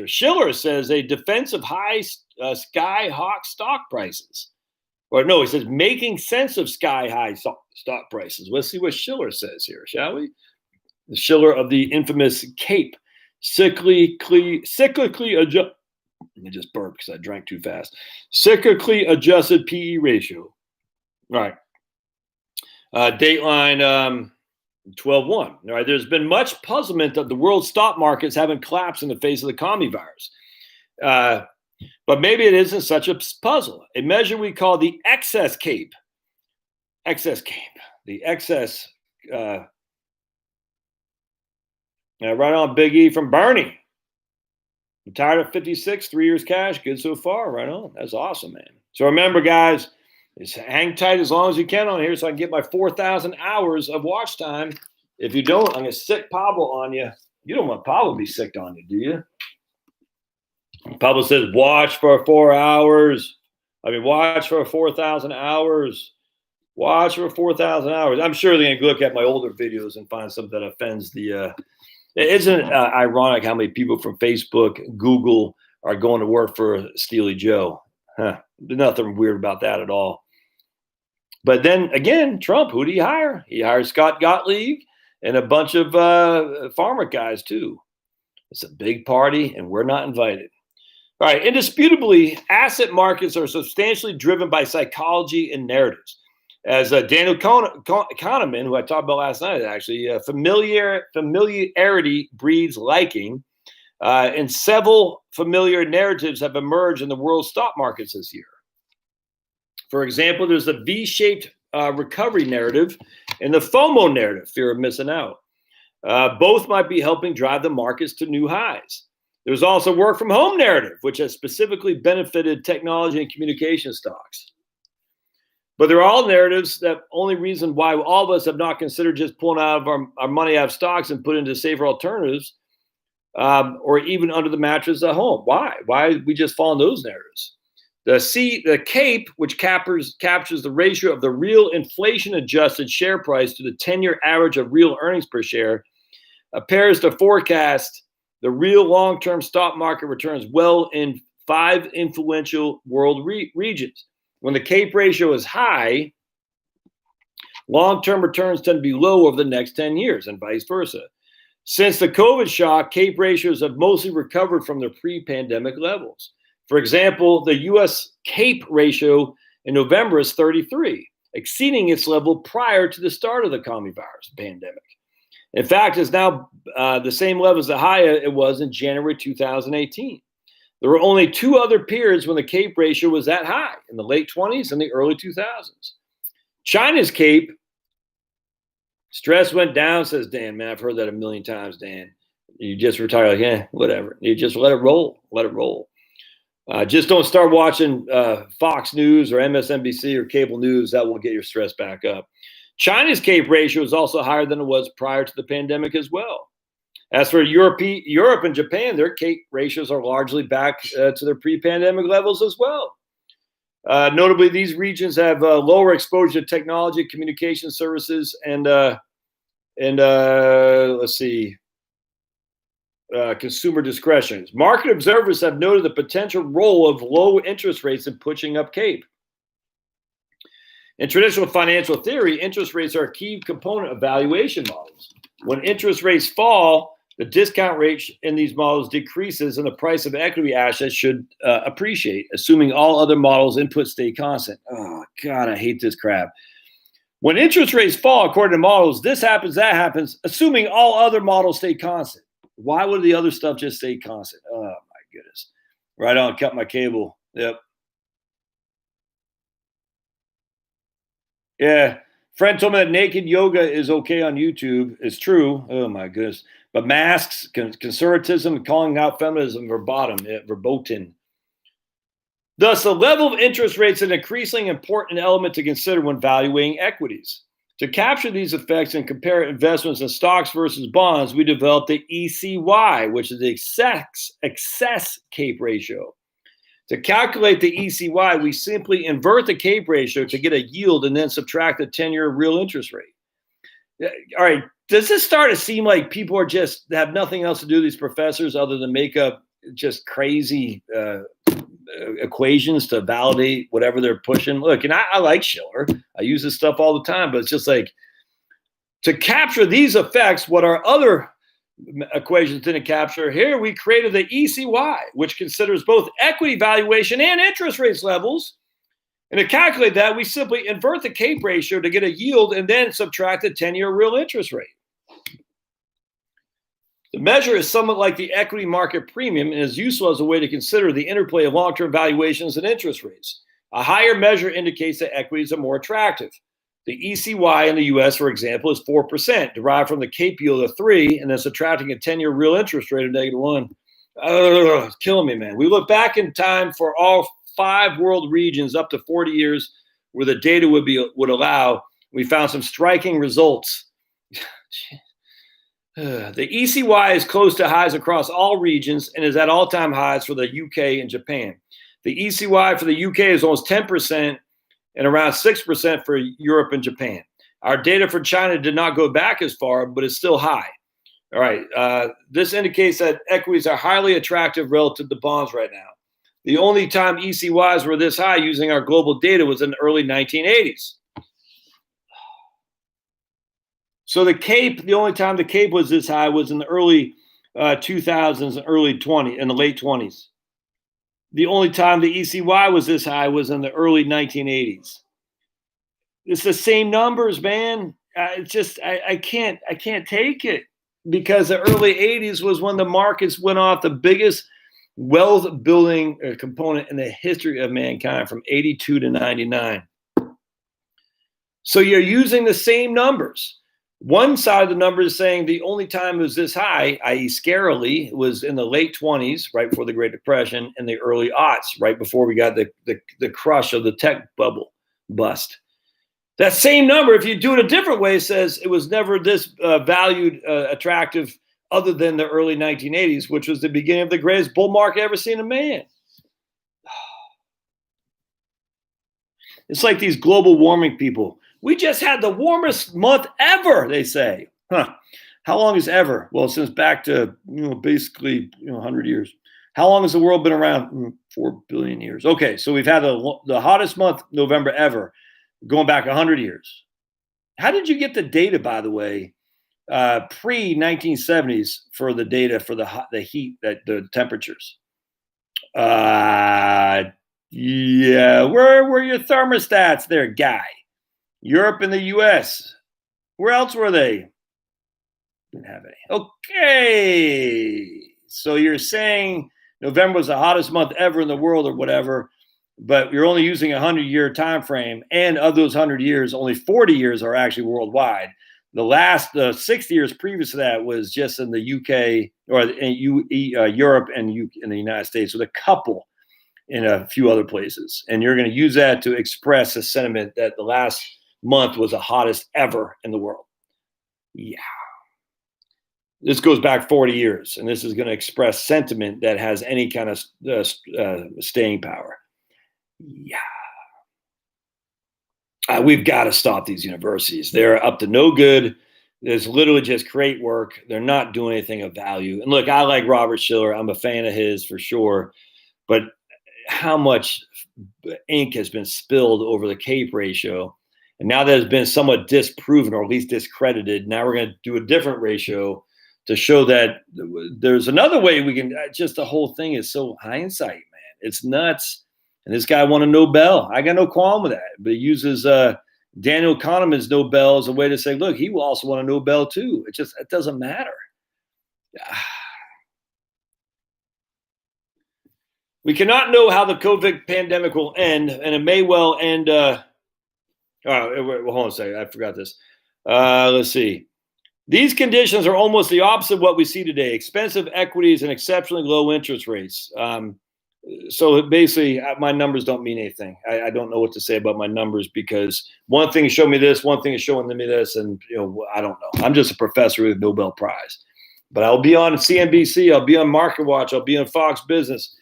Schiller says a defense of high sky-hawk stock prices. Or no, he says making sense of sky-high stock prices. Let's see what Schiller says here, shall we? The Schiller of the infamous CAPE, cyclically adjusted. Let me just burp because I drank too fast. Cyclically adjusted PE ratio. All right. Dateline 12-1. All right. There's been much puzzlement that the world stock markets haven't collapsed in the face of the commie virus. But maybe it isn't such a puzzle. A measure we call the excess CAPE. The excess. Right on, Big E from Bernie. Retired at 56, 3 years cash. Good so far. Right on. That's awesome, man. So remember, guys, hang tight as long as you can on here so I can get my 4,000 hours of watch time. If you don't, I'm going to sick Pablo on you. You don't want Pablo to be sick on you, do you? Pablo says, watch for 4 hours. Watch for 4,000 hours. Watch for 4,000 hours. I'm sure they're going to look at my older videos and find something that offends the Isn't it ironic how many people from Facebook, Google are going to work for Steely Joe? There's nothing weird about that at all. But then again, Trump, who did he hire? He hired Scott Gottlieb and a bunch of farmer guys too. It's a big party and we're not invited. All right, indisputably, asset markets are substantially driven by psychology and narratives. As Daniel Kahneman, who I talked about last night, actually, familiarity breeds liking, and several familiar narratives have emerged in the world stock markets this year. For example, there's the V-shaped recovery narrative and the FOMO narrative, fear of missing out. Both might be helping drive the markets to new highs. There's also work from home narrative, which has specifically benefited technology and communication stocks. But they're all narratives that only reason why all of us have not considered just pulling out of our money out of stocks and put into safer alternatives or even under the mattress at home. Why? Why we just fall in those narratives? The CAPE, which captures the ratio of the real inflation-adjusted share price to the 10-year average of real earnings per share, appears to forecast the real long-term stock market returns well in 5 influential world regions. When the CAPE ratio is high, long-term returns tend to be low over the next 10 years and vice versa. Since the COVID shock, CAPE ratios have mostly recovered from their pre-pandemic levels. For example, the U.S. CAPE ratio in November is 33, exceeding its level prior to the start of the commie virus pandemic. In fact, it's now the same level as the high it was in January 2018. There were only 2 other periods when the CAPE ratio was that high, in the late 20s and the early 2000s. China's Cape, stress went down, says Dan. Man, I've heard that a million times, Dan. You just retire, like, yeah, whatever. You just let it roll. Let it roll. Just don't start watching Fox News or MSNBC or cable news. That will get your stress back up. China's Cape ratio is also higher than it was prior to the pandemic as well. As for Europe and Japan, their Cape ratios are largely back to their pre-pandemic levels as well. Notably, these regions have lower exposure to technology, communication services, and let's see, consumer discretions. Market observers have noted the potential role of low interest rates in pushing up Cape. In traditional financial theory, interest rates are a key component of valuation models. When interest rates fall, the discount rate in these models decreases and the price of equity assets should appreciate, assuming all other models' inputs stay constant. Oh, God, I hate this crap. When interest rates fall, according to models, this happens, that happens, assuming all other models stay constant. Why would the other stuff just stay constant? Oh, my goodness. Right on, cut my cable. Yep. Yeah. Friend told me that naked yoga is okay on YouTube. It's true. Oh, my goodness. But masks, conservatism, calling out feminism verboten. Thus, the level of interest rates is an increasingly important element to consider when valuing equities. To capture these effects and compare investments in stocks versus bonds, we developed the ECY, which is the excess Cape ratio. To calculate the ECY, we simply invert the Cape ratio to get a yield and then subtract the 10-year real interest rate. All right, does this start to seem like people are just have nothing else to do, these professors, other than make up just crazy equations to validate whatever they're pushing? Look, and I like Schiller. I use this stuff all the time, but it's just like, to capture these effects, what our other equations didn't capture, here we created the ECY, which considers both equity valuation and interest rates levels. And to calculate that, we simply invert the Cape ratio to get a yield and then subtract the 10-year real interest rate. The measure is somewhat like the equity market premium and is useful as a way to consider the interplay of long-term valuations and interest rates. A higher measure indicates that equities are more attractive. The ECY in the US, for example, is 4%, derived from the Cape yield of 3, and then subtracting a 10-year real interest rate of -1. It's killing me, man. We look back in time for all 5 world regions up to 40 years where the data would allow. We found some striking results. The ECY is close to highs across all regions and is at all-time highs for the UK and Japan. The ECY for the UK is almost 10% and around 6% for Europe and Japan. Our data for China did not go back as far, but it's still high. All right, this indicates that equities are highly attractive relative to bonds right now. The only time ECYs were this high using our global data was in the early 1980s. So the only time the Cape was this high was in the early 2000s, in the late 20s. The only time the ECY was this high was in the early 1980s. It's the same numbers, man. It's just I can't take it, because the early 80s was when the markets went off the biggest wealth building component in the history of mankind, from 82 to 99. So you're using the same numbers. One side of the number is saying the only time it was this high, i.e. scarily, was in the late 20s, right before the Great Depression, and the early aughts, right before we got the crush of the tech bubble bust. That same number, if you do it a different way, says it was never this valued attractive other than the early 1980s, which was the beginning of the greatest bull market ever seen in man. It's like these global warming people. We just had the warmest month ever, they say. Huh. How long is ever? Well, since back to, basically, 100 years. How long has the world been around? 4 billion years. Okay, so we've had the hottest month, November, ever, going back 100 years. How did you get the data, by the way, pre-1970s for the data for the heat, the temperatures? Yeah, where were your thermostats there, guy? Europe and the US. Where else were they? Didn't have any. Okay. So you're saying November was the hottest month ever in the world or whatever. but you're only using a 100-year time frame, and of those 100 years, only 40 years are actually worldwide. The last 60 years previous to that was just in the UK or in Europe and in the United States, with a couple in a few other places. And you're going to use that to express a sentiment that the last month was the hottest ever in the world. Yeah. This goes back 40 years, and this is going to express sentiment that has any kind of staying power. Yeah. We've got to stop these universities. They're up to no good. It's literally just great work. They're not doing anything of value. And look, I like Robert Schiller. I'm a fan of his for sure. But how much ink has been spilled over the CAPE ratio. And now that has been somewhat disproven, or at least discredited, now we're going to do a different ratio to show that there's another way we can, just the whole thing is so hindsight, man. It's nuts. And this guy won a Nobel. I got no qualm with that. But he uses Daniel Kahneman's Nobel as a way to say, look, he will also won a Nobel too. It doesn't matter. We cannot know how the COVID pandemic will end, and it may well end. Hold on a second. I forgot this. Let's see. These conditions are almost the opposite of what we see today: expensive equities and exceptionally low interest rates. So basically, my numbers don't mean anything. I don't know what to say about my numbers, because one thing is showing me this, one thing is showing me this, and I don't know. I'm just a professor with a Nobel Prize. But I'll be on CNBC, I'll be on Market Watch, I'll be on Fox Business.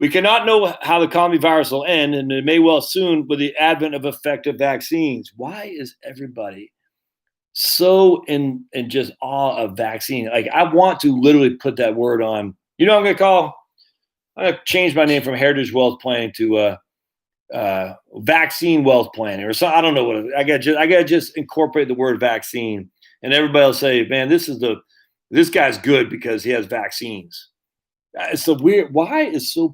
We cannot know how the comedy virus will end, and it may well soon with the advent of effective vaccines. Why is everybody so in just awe of vaccine? Like, I want to literally put that word on. I'm going to call. I'm going to change my name from Heritage Wealth Planning to Vaccine Wealth Planning, or so. I don't know what I got. To just incorporate the word vaccine, and everybody will say, "Man, this guy's good because he has vaccines." It's so weird. Why is so?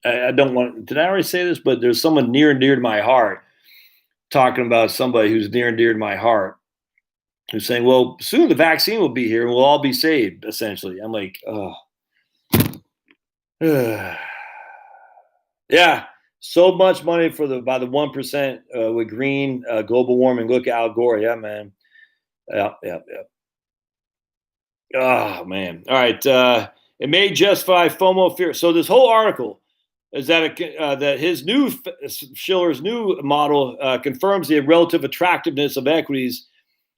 I don't want. Did I already say this? But there's someone near and dear to my heart talking about somebody who's near and dear to my heart, who's saying, "Well, soon the vaccine will be here and we'll all be saved." Essentially, I'm like, oh, yeah. So much money by the 1% with green global warming. Look at Al Gore, yeah, man. Yeah. Oh, man. All right. It may justify FOMO fear. So this whole article is that Schiller's new model confirms the relative attractiveness of equities,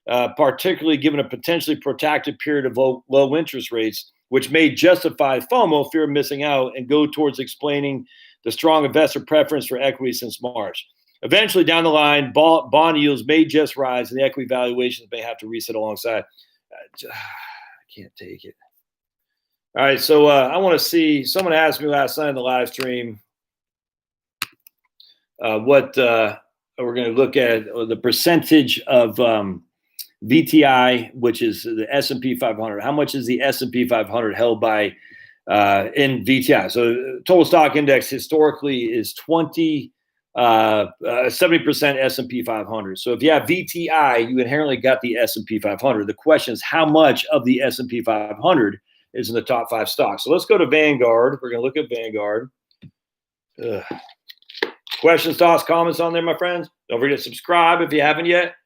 particularly given a potentially protracted period of low interest rates, which may justify FOMO, fear of missing out, and go towards explaining the strong investor preference for equity since March. Eventually, down the line, bond yields may just rise, and the equity valuations may have to reset alongside. I can't take it. All right, so I want to see. Someone asked me last night in the live stream what we're going to look at, the percentage of VTI, which is the S&P 500. How much is the S&P 500 held by in VTI? So total stock index historically is 70% S&P 500. So if you have VTI, you inherently got the S&P 500. The question is, how much of the S&P 500 is in the top 5 stocks? So let's go to Vanguard. We're going to look at Vanguard. Questions, thoughts, comments on there, my friends? Don't forget to subscribe if you haven't yet.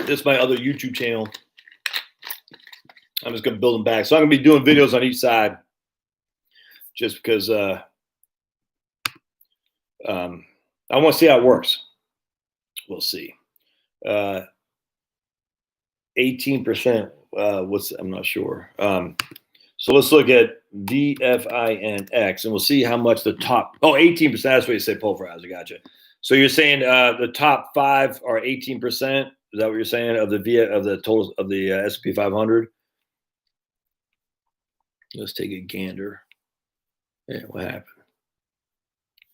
This is my other YouTube channel. I'm just going to build them back. So I'm going to be doing videos on each side just because I want to see how it works. We'll see. 18%. I'm not sure. So let's look at VFINX, and we'll see how much the top. 18%. That's what you say, pulverizer. Gotcha. So you're saying the top 5 are 18%. Is that what you're saying of the total of the S&P 500? Let's take a gander. Yeah, what happened?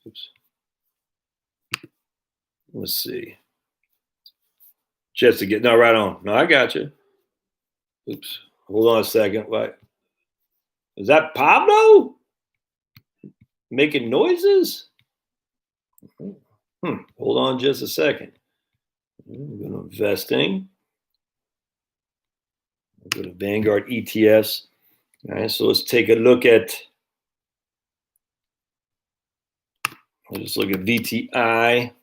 Oops. Let's see. Just to get right on. No, I got you. Oops. Hold on a second. What? Is that Pablo making noises? Hold on just a second. I'm going to investing. I'll go to Vanguard ETFs. All right, so let's take a look at. Let's just look at VTI.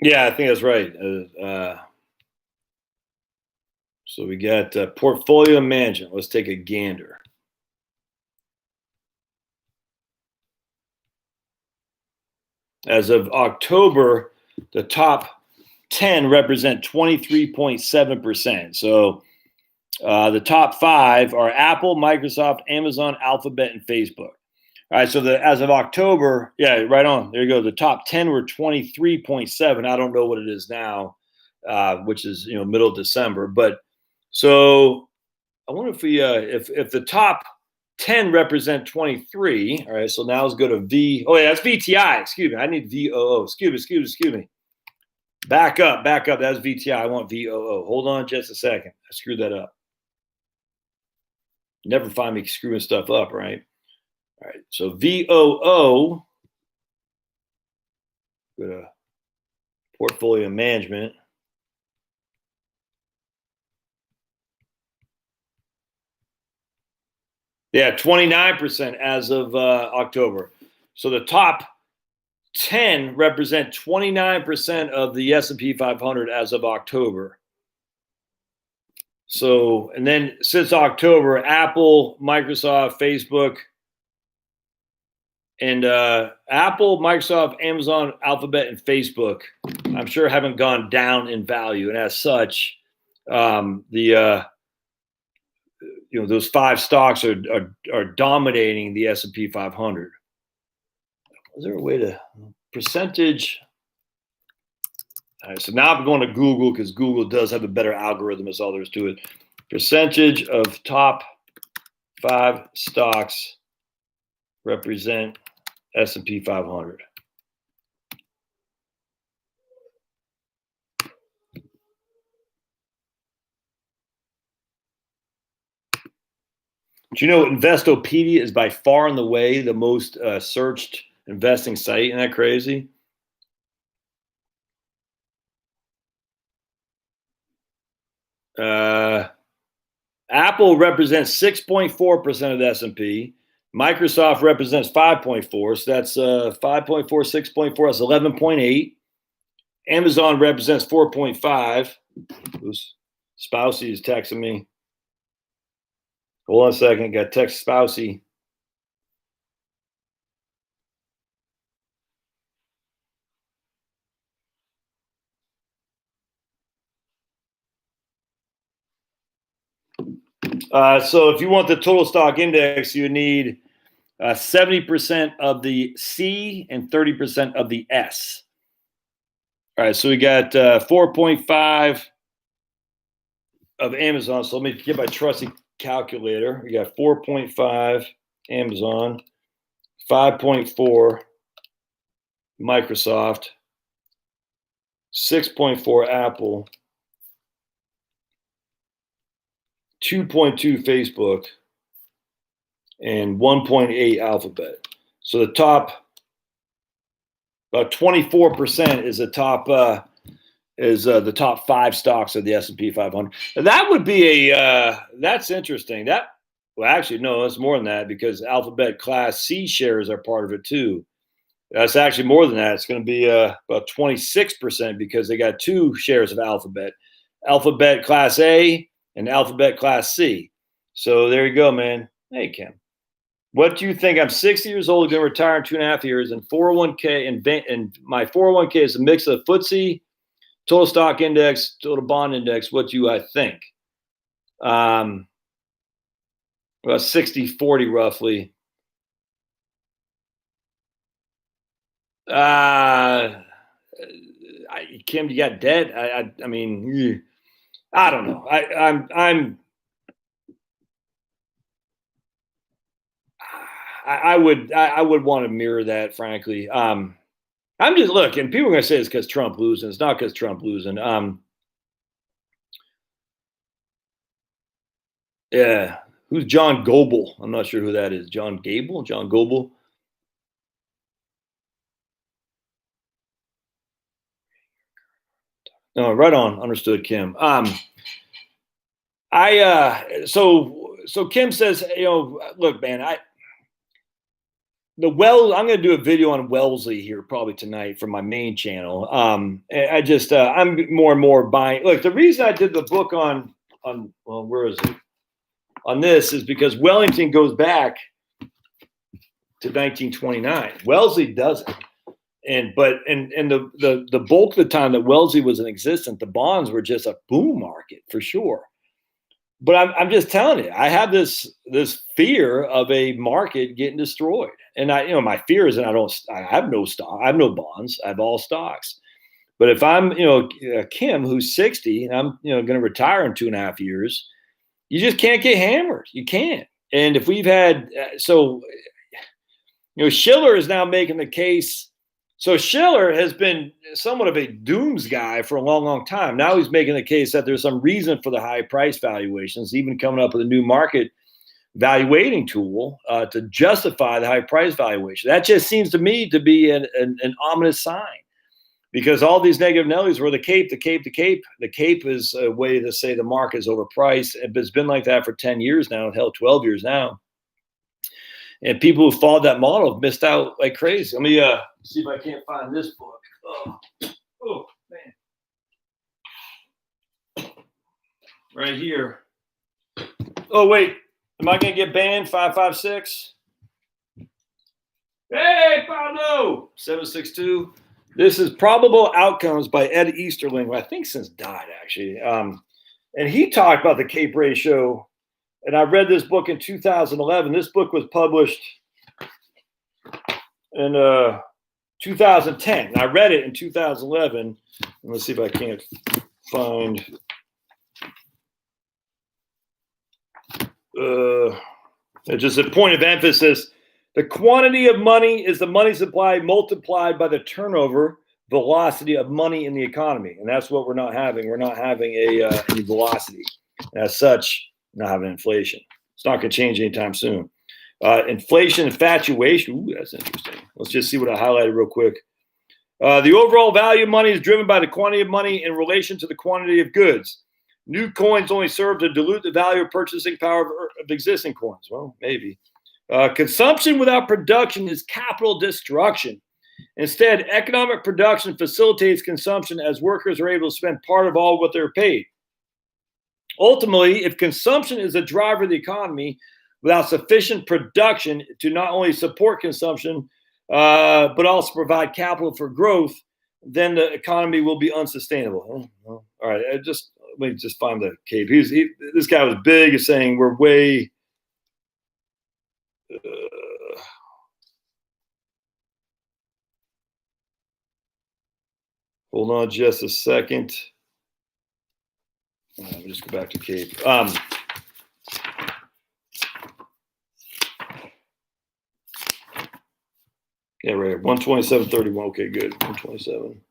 Yeah, I think that's right. So we got portfolio management. Let's take a gander. As of October, the top 10 represent 23.7%. So the top 5 are Apple, Microsoft, Amazon, Alphabet, and Facebook. All right, so as of October, yeah, right on. There you go. The top 10 were 23.7. I don't know what it is now, which is middle of December. But so I wonder if we if the top 10 represent 23. All right, so now let's go to V. Oh yeah, that's VTI. Excuse me. I need VOO. Excuse me. Back up. That's VTI. I want VOO. Hold on just a second. I screwed that up. Never find me screwing stuff up, right? All right, so VOO, go to portfolio management. Yeah, 29% as of October. So the top 10 represent 29% of the S&P 500 as of October. So, and then since October, Apple, Microsoft, Facebook, and Apple, Microsoft, Amazon, Alphabet, and Facebook, I'm sure haven't gone down in value. And as such, those 5 stocks are dominating the S&P 500. Is there a way to percentage? All right, so now I'm going to Google because Google does have a better algorithm. That's all there is to it. Percentage of top 5 stocks represent S&P 500. Do you know Investopedia is by far and away the most searched investing site? Isn't that crazy? Apple represents 6.4% of the S&P. Microsoft represents 5.4, so that's 5.4, 6.4, that's 11.8. Amazon represents 4.5. Spousey is texting me. Hold on a second, got text Spousey. So if you want the total stock index, you need 70% of the C and 30% of the S. All right, so we got 4.5 of Amazon. So let me get my trusty calculator. We got 4.5 Amazon, 5.4 Microsoft, 6.4 Apple, 2.2 Facebook, and 1.8 Alphabet. So the top, about 24% is the top the top 5 stocks of the S&P 500. That would be that's interesting. Well, actually, no, it's more than that because Alphabet Class C shares are part of it too. That's actually more than that. It's going to be about 26% because they got 2 shares of Alphabet, Alphabet Class A and Alphabet Class C. So there you go, man. Hey, Kim. What do you think? I'm 60 years old, going to retire in 2.5 years, and 401k and my 401k is a mix of FTSE, total stock index, total bond index. What do I think? About 60-40 roughly. Kim, you got debt? I mean, I don't know. I would want to mirror that, frankly. I'm just looking. People are going to say it's because Trump losing. It's not because Trump losing. Yeah. Who's John Goebel? I'm not sure who that is. John Gable? John Goebel? No, right on. Understood, Kim. So Kim says, look, man, I'm going to do a video on Wellesley here probably tonight from my main channel. I'm more and more buying. Look, the reason I did the book on where is it? On this is because Wellington goes back to 1929. Wellesley doesn't. And the bulk of the time that Wellesley was in existence, the bonds were just a boom market for sure. But I'm just telling you, I have this fear of a market getting destroyed, and my fear is that I have no stock, I have no bonds, I have all stocks. But if I'm Kim, who's 60, and I'm going to retire in 2.5 years, you just can't get hammered. You can't. And if we've had Schiller is now making the case. So Schiller has been somewhat of a dooms guy for a long, long time. Now he's making the case that there's some reason for the high price valuations, even coming up with a new market valuating tool to justify the high price valuation. That just seems to me to be an ominous sign, because all these negative Nellies were the cape. The cape is a way to say the market is overpriced. It's been like that for 10 years now, hell, 12 years now. And people who followed that model have missed out like crazy. Let me see if I can't find this book. Oh, man. Right here. Oh, wait. Am I going to get banned? 556? Hey, Pablo! 762. This is Probable Outcomes by Ed Easterling, who I think since died, actually. And he talked about the CAPE ratio. And I read this book in 2011. This book was published in 2010. And I read it in 2011. And let's see if I can't find. Just a point of emphasis. The quantity of money is the money supply multiplied by the turnover velocity of money in the economy. And that's what we're not having. We're not having any velocity. And as such, not having inflation. It's not going to change anytime soon. Inflation infatuation. Ooh, that's interesting. Let's just see what I highlighted real quick. The overall value of money is driven by the quantity of money in relation to the quantity of goods. New coins only serve to dilute the value of purchasing power of existing coins. Well, maybe. Consumption without production is capital destruction. Instead, economic production facilitates consumption as workers are able to spend part of all what they're paid. Ultimately, if consumption is a driver of the economy without sufficient production to not only support consumption, but also provide capital for growth, then the economy will be unsustainable. All right, let me just find the CAPE. This guy was big at saying we're way. Hold on just a second. Let me just go back to CAPE. Yeah, right. 127.31. Okay, good. 127.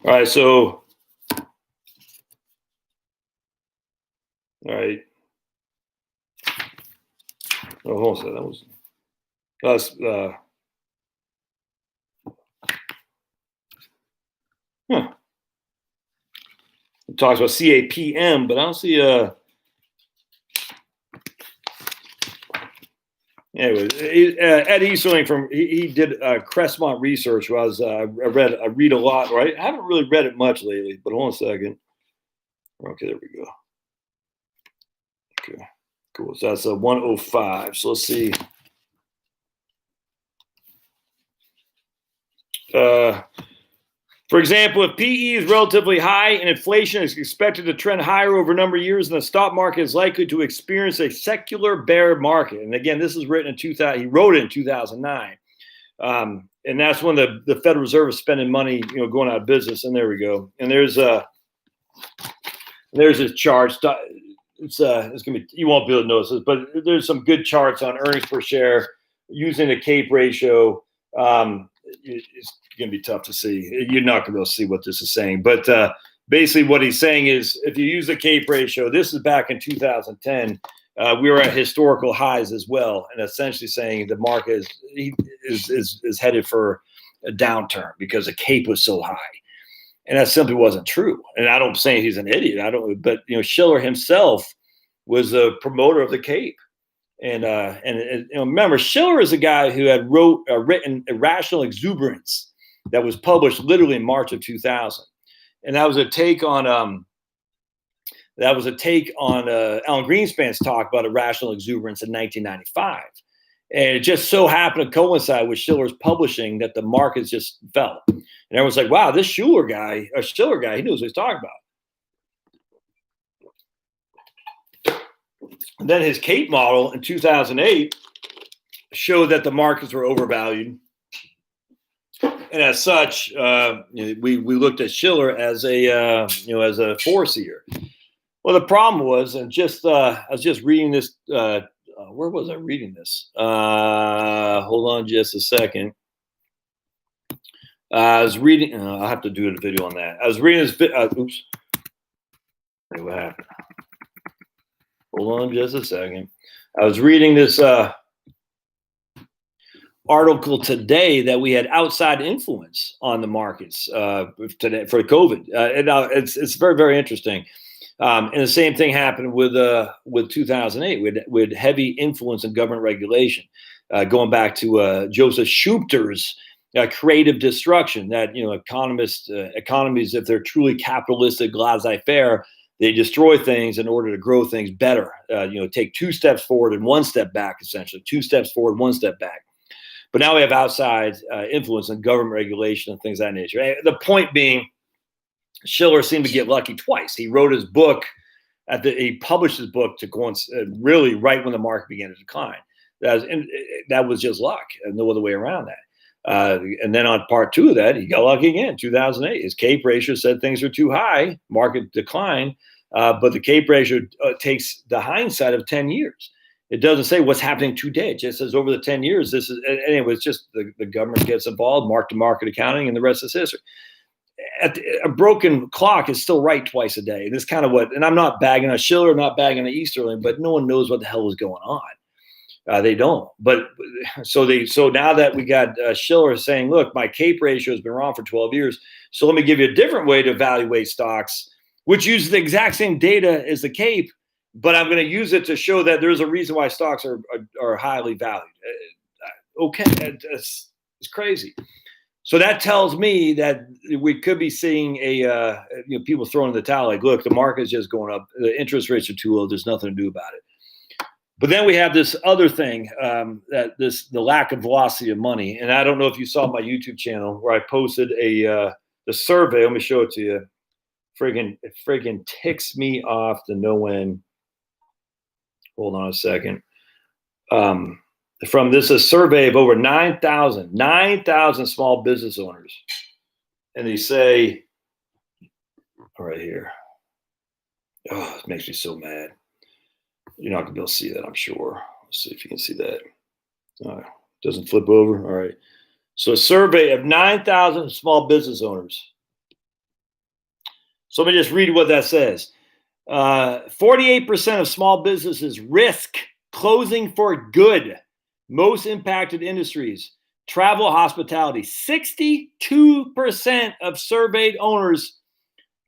All right, so. All right. Oh, hold on a second. That was. It talks about CAPM, but I don't see anyway, Ed Easterling he did Crestmont research. I read a lot, right? I haven't really read it much lately, but hold on a second. Okay, there we go. Okay, cool. So that's a 105. So let's see. For example, if PE is relatively high and inflation is expected to trend higher over a number of years, then the stock market is likely to experience a secular bear market. And again, this is written in 2000. He wrote it in 2009, and that's when the Federal Reserve is spending money, going out of business. And there we go. And there's his charts. It's gonna be, you won't be able to notice this, but there's some good charts on earnings per share using the CAPE ratio. It's going to be tough to see. You're not going to be able to see what this is saying. But basically what he's saying is if you use the CAPE ratio, this is back in 2010, we were at historical highs as well. And essentially saying the market is headed for a downturn because the CAPE was so high. And that simply wasn't true. And I don't say he's an idiot. But Schiller himself was a promoter of the Cape. And remember, Schiller is a guy who had written Irrational Exuberance that was published literally in March of 2000, and that was a take on Alan Greenspan's talk about irrational exuberance in 1995. And it just so happened to coincide with Schiller's publishing that the markets just fell. And everyone's like, wow, this Schiller guy, he knows what he's talking about. And then his Cape model in 2008 showed that the markets were overvalued. And as such, we looked at Schiller as a foreseer. Well, the problem was, and I was just reading this. Where was I reading this? Hold on just a second. I was reading. I'll have to do a video on that. I was reading this. Oops. Wait, what happened? Hold on just a second. I was reading this article today that we had outside influence on the markets today for COVID. It's very, very interesting. And the same thing happened with 2008 with heavy influence in government regulation, going back to Joseph Schumpeter's creative destruction. That economies, if they're truly capitalistic, laissez-faire, they destroy things in order to grow things better. Take 2 steps forward and 1 step back, essentially 2 steps forward, 1 step back. But now we have outside influence in government regulation and things of that nature. The point being, Schiller seemed to get lucky twice. He wrote his book he published his book to really right when the market began to decline. That was just luck, and no other way around that. And then on part 2 of that, he got lucky again. 2008, his Cape ratio said things were too high, market decline, but the Cape ratio takes the hindsight of 10 years. It doesn't say what's happening today. It just says over the 10 years, anyway, it's just the government gets involved, mark-to-market accounting, and the rest is history. A broken clock is still right twice a day. And it's kind of and I'm not bagging on Schiller, I'm not bagging on Easterling, but no one knows what the hell is going on. They don't. But so now that we got Schiller saying, look, my Cape ratio has been wrong for 12 years. So let me give you a different way to evaluate stocks, which uses the exact same data as the Cape, but I'm going to use it to show that there's a reason why stocks are highly valued. Okay, it's crazy. So that tells me that we could be seeing people throwing in the towel like, look, the market's just going up. The interest rates are too low. There's nothing to do about it. But then we have this other thing, the lack of velocity of money. And I don't know if you saw my YouTube channel where I posted the survey. Let me show it to you. It friggin' ticks me off to no end. Hold on a second. From this, a survey of over 9,000 small business owners. And they say, right here. Oh, it makes me so mad. You're not going to be able to see that, I'm sure. Let's see if you can see that. Doesn't flip over. All right. So a survey of 9,000 small business owners. So let me just read what that says. 48% of small businesses risk closing for good. Most impacted industries, travel, hospitality. 62% of surveyed owners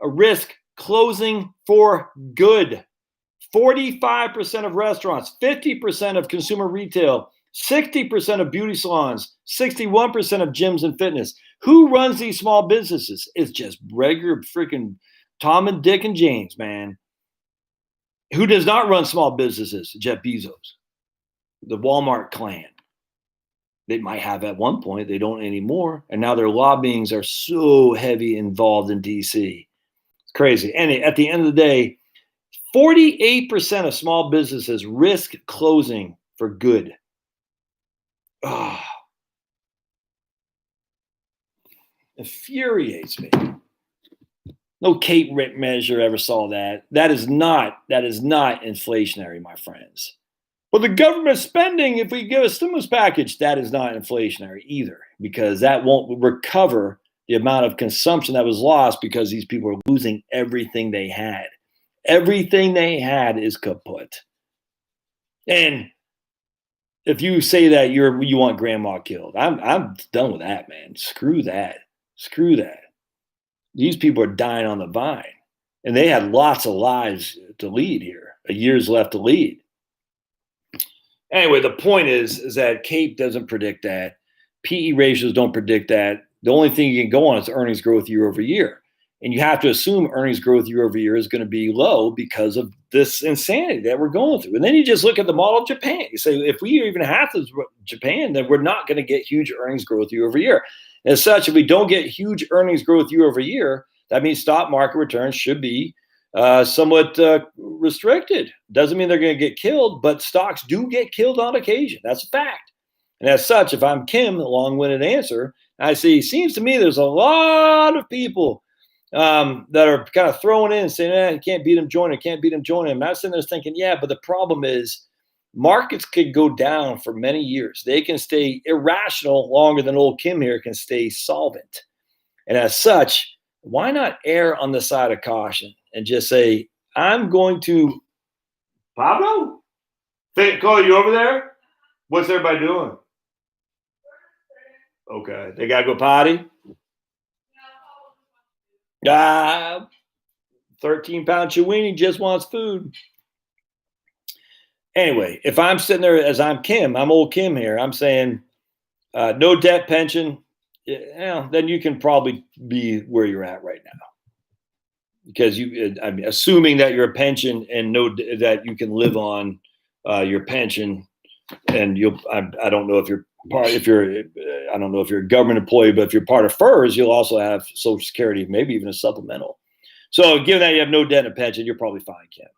risk closing for good. 45% of restaurants, 50% of consumer retail, 60% of beauty salons, 61% of gyms and fitness. Who runs these small businesses? It's just regular freaking Tom and Dick and James, man. Who does not run small businesses? Jeff Bezos. The Walmart clan. They might have at one point. They don't anymore. And now their lobbyings are so heavy involved in D.C. It's crazy. And at the end of the day, 48% of small businesses risk closing for good. Oh, infuriates me. No Kate Rick measure ever saw that. That is not inflationary, my friends. Well, the government spending, if we give a stimulus package, that is not inflationary either, because that won't recover the amount of consumption that was lost because these people are losing everything they had. Everything they had is kaput. And if you say that you want grandma killed, I'm done with that, man. Screw that. Screw that. These people are dying on the vine. And they had lots of lives to lead here, a year's left to lead. Anyway, the point is that CAPE doesn't predict that. PE ratios don't predict that. The only thing you can go on is earnings growth year over year. And you have to assume earnings growth year over year is going to be low because of this insanity that we're going through. And then you just look at the model of Japan. You say, if we even have to Japan, then we're not going to get huge earnings growth year over year. As such, if we don't get huge earnings growth year over year, that means stock market returns should be somewhat restricted. Doesn't mean they're going to get killed, but stocks do get killed on occasion. That's a fact. And as such, if I'm Kim, a long-winded answer, I see, seems to me there's a lot of people that are kind of throwing in and saying, you can't beat them, join it, can't beat them, join it. I'm not sitting there thinking, yeah, but the problem is markets could go down for many years. They can stay irrational longer than old Kim here can stay solvent. And as such, why not err on the side of caution and just say, I'm going to, Pablo? Cole, you over there? What's everybody doing? Okay, they got to go potty? 13-pound Chiweenie just wants food. Anyway, if I'm sitting there as I'm Kim, I'm old Kim here, I'm saying no debt pension, then you can probably be where you're at right now. Because I'm assuming that you're a pension and that you can live on your pension, and I don't know if you're I don't know if you're a government employee, but if you're part of FERS, you'll also have Social Security, maybe even a supplemental. So given that you have no debt and a pension, you're probably fine, Kim.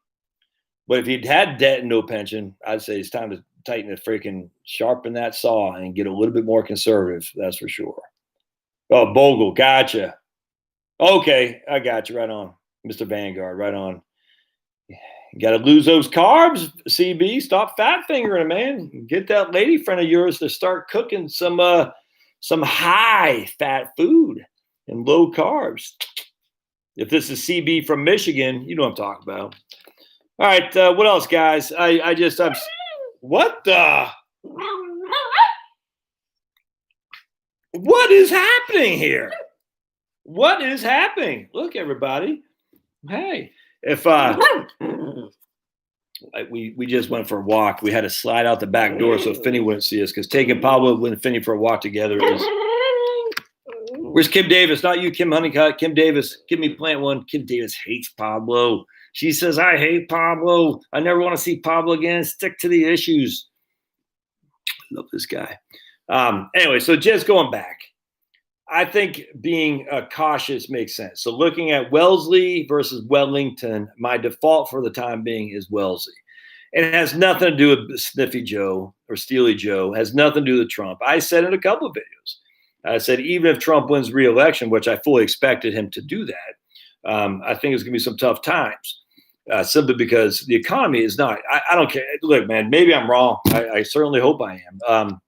But if you'd had debt and no pension, I'd say it's time to tighten the freaking, sharpen that saw and get a little bit more conservative. That's for sure. Oh, Bogle, gotcha. Okay, I got you right on. Mr. Vanguard, right on. You got to lose those carbs, CB. Stop fat fingering, man. Get that lady friend of yours to start cooking some high fat food and low carbs. If this is CB from Michigan, you know what I'm talking about. All right, what else, guys? What is happening here? What is happening? Look, everybody. Hey, if we just went for a walk, we had to slide out the back door so Finney wouldn't see us, because taking Pablo and Finney for a walk together is. Where's Kim Davis? Not you, Kim Honeycutt. Kim Davis, give me plant one. Kim Davis hates Pablo. She says, I hate Pablo. I never want to see Pablo again. Stick to the issues. I love this guy. Anyway, so just going back, I think being cautious makes sense. So looking at Wellesley versus Wellington, my default for the time being is Wellesley. And it has nothing to do with Sniffy Joe or Steely Joe. It has nothing to do with Trump. I said in a couple of videos, I said, even if Trump wins re-election, which I fully expected him to do that, I think it's going to be some tough times, simply because the economy is not, I don't care. Look, man, maybe I'm wrong. I certainly hope I am.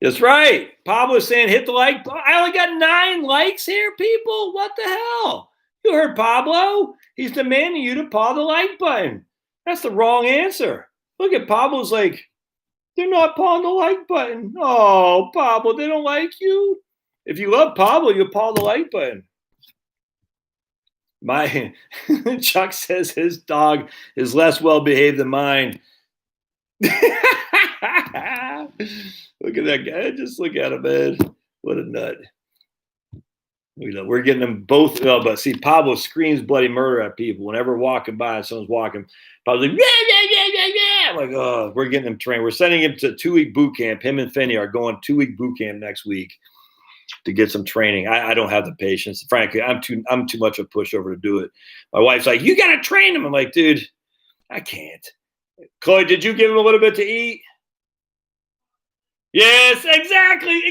That's right. Pablo was saying, hit the like button. I only got 9 likes here, people. What the hell? You heard Pablo. He's demanding you to paw the like button. That's the wrong answer. Look at Pablo's like, they're not pawing the like button. Oh, Pablo, they don't like you. If you love Pablo, you paw the like button. My Chuck says his dog is less well behaved than mine. Look at that guy. Just look at him, man. What a nut. We're getting them both. Oh, but see, Pablo screams bloody murder at people whenever walking by and someone's walking. Pablo's like, yeah. I'm like, oh, we're getting him trained. We're sending him to 2-week boot camp. Him and Finney are going 2-week boot camp next week to get some training. I don't have the patience. Frankly, I'm too much of a pushover to do it. My wife's like, you got to train him. I'm like, dude, I can't. Chloe, did you give him a little bit to eat? Yes, exactly.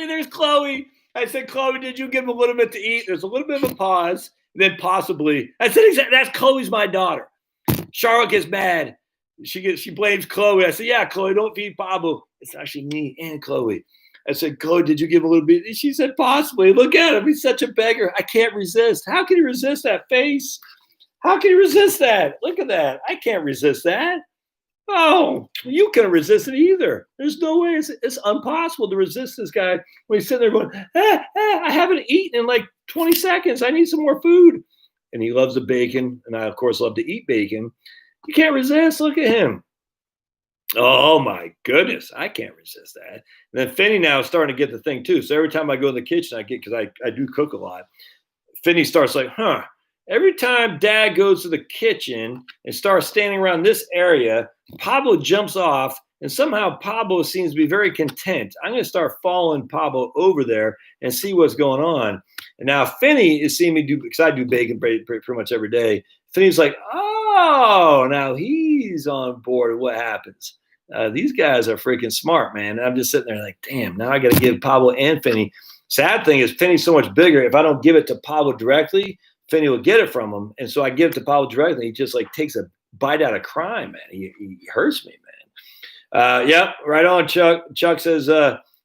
There's Chloe. I said, Chloe, did you give him a little bit to eat? There's a little bit of a pause. Then possibly. I said, exactly. That's Chloe's my daughter. Charlotte gets mad. She blames Chloe. I said, yeah, Chloe, don't feed Pablo. It's actually me and Chloe. I said, Chloe, did you give him a little bit? And she said, possibly. Look at him. He's such a beggar. I can't resist. How can he resist that face? How can he resist that? Look at that. I can't resist that. Oh, you couldn't resist it either. There's no way. It's impossible to resist this guy when he's sitting there going, I haven't eaten in like 20 seconds. I need some more food. And he loves the bacon. And I, of course, love to eat bacon. You can't resist. Look at him. Oh, my goodness. I can't resist that. And then Finney now is starting to get the thing, too. So every time I go in the kitchen, I get, because I do cook a lot, Finney starts like, every time Dad goes to the kitchen and starts standing around this area, Pablo jumps off, and somehow Pablo seems to be very content. I'm going to start following Pablo over there and see what's going on. And now Finney is seeing me do, because I do bacon pretty much every day. Finney's like, oh, now he's on board with what happens. These guys are freaking smart, man. And I'm just sitting there like, damn, now I got to give Pablo and Finney. Sad thing is Finney's so much bigger. If I don't give it to Pablo directly, Finney will get it from him. And so I give it to Pablo directly. He just like takes a bite out of crime, man. He hurts me, man. Yep, right on, Chuck. Chuck says,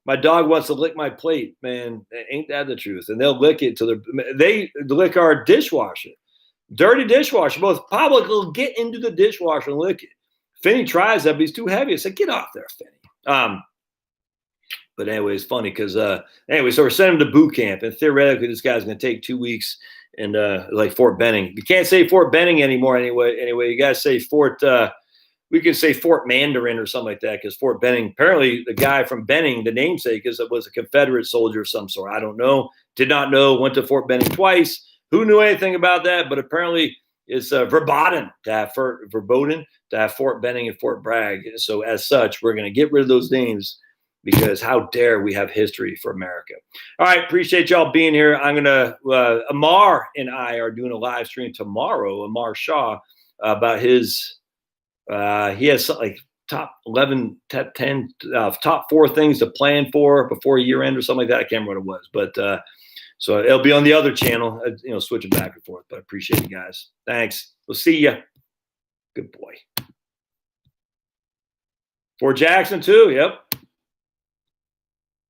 my dog wants to lick my plate, man. Ain't that the truth? And they'll lick it till they lick our dishwasher. Dirty dishwasher. Both Pablo will get into the dishwasher and lick it. Finney tries that, but he's too heavy. I said, get off there, Finney. But anyway, it's funny because so we're sending him to boot camp, and theoretically, this guy's going to take 2 weeks and like Fort Benning. You can't say Fort Benning anymore anyway. You got to say Fort. We can say Fort Mandarin or something like that because Fort Benning. Apparently, the guy from Benning, the namesake, was a Confederate soldier of some sort. I don't know. Did not know. Went to Fort Benning twice. Who knew anything about that? But apparently, it's verboten to have Fort Benning and Fort Bragg. So as such, we're going to get rid of those names. Because how dare we have history for America? All right, appreciate y'all being here. I'm gonna Amar and I are doing a live stream tomorrow. Amar Shah about his he has like top 11, top 10, top 4 things to plan for before year end or something like that. I can't remember what it was, but so it'll be on the other channel. Switching back and forth. But I appreciate you guys. Thanks. We'll see you. Good boy. Fort Jackson too. Yep.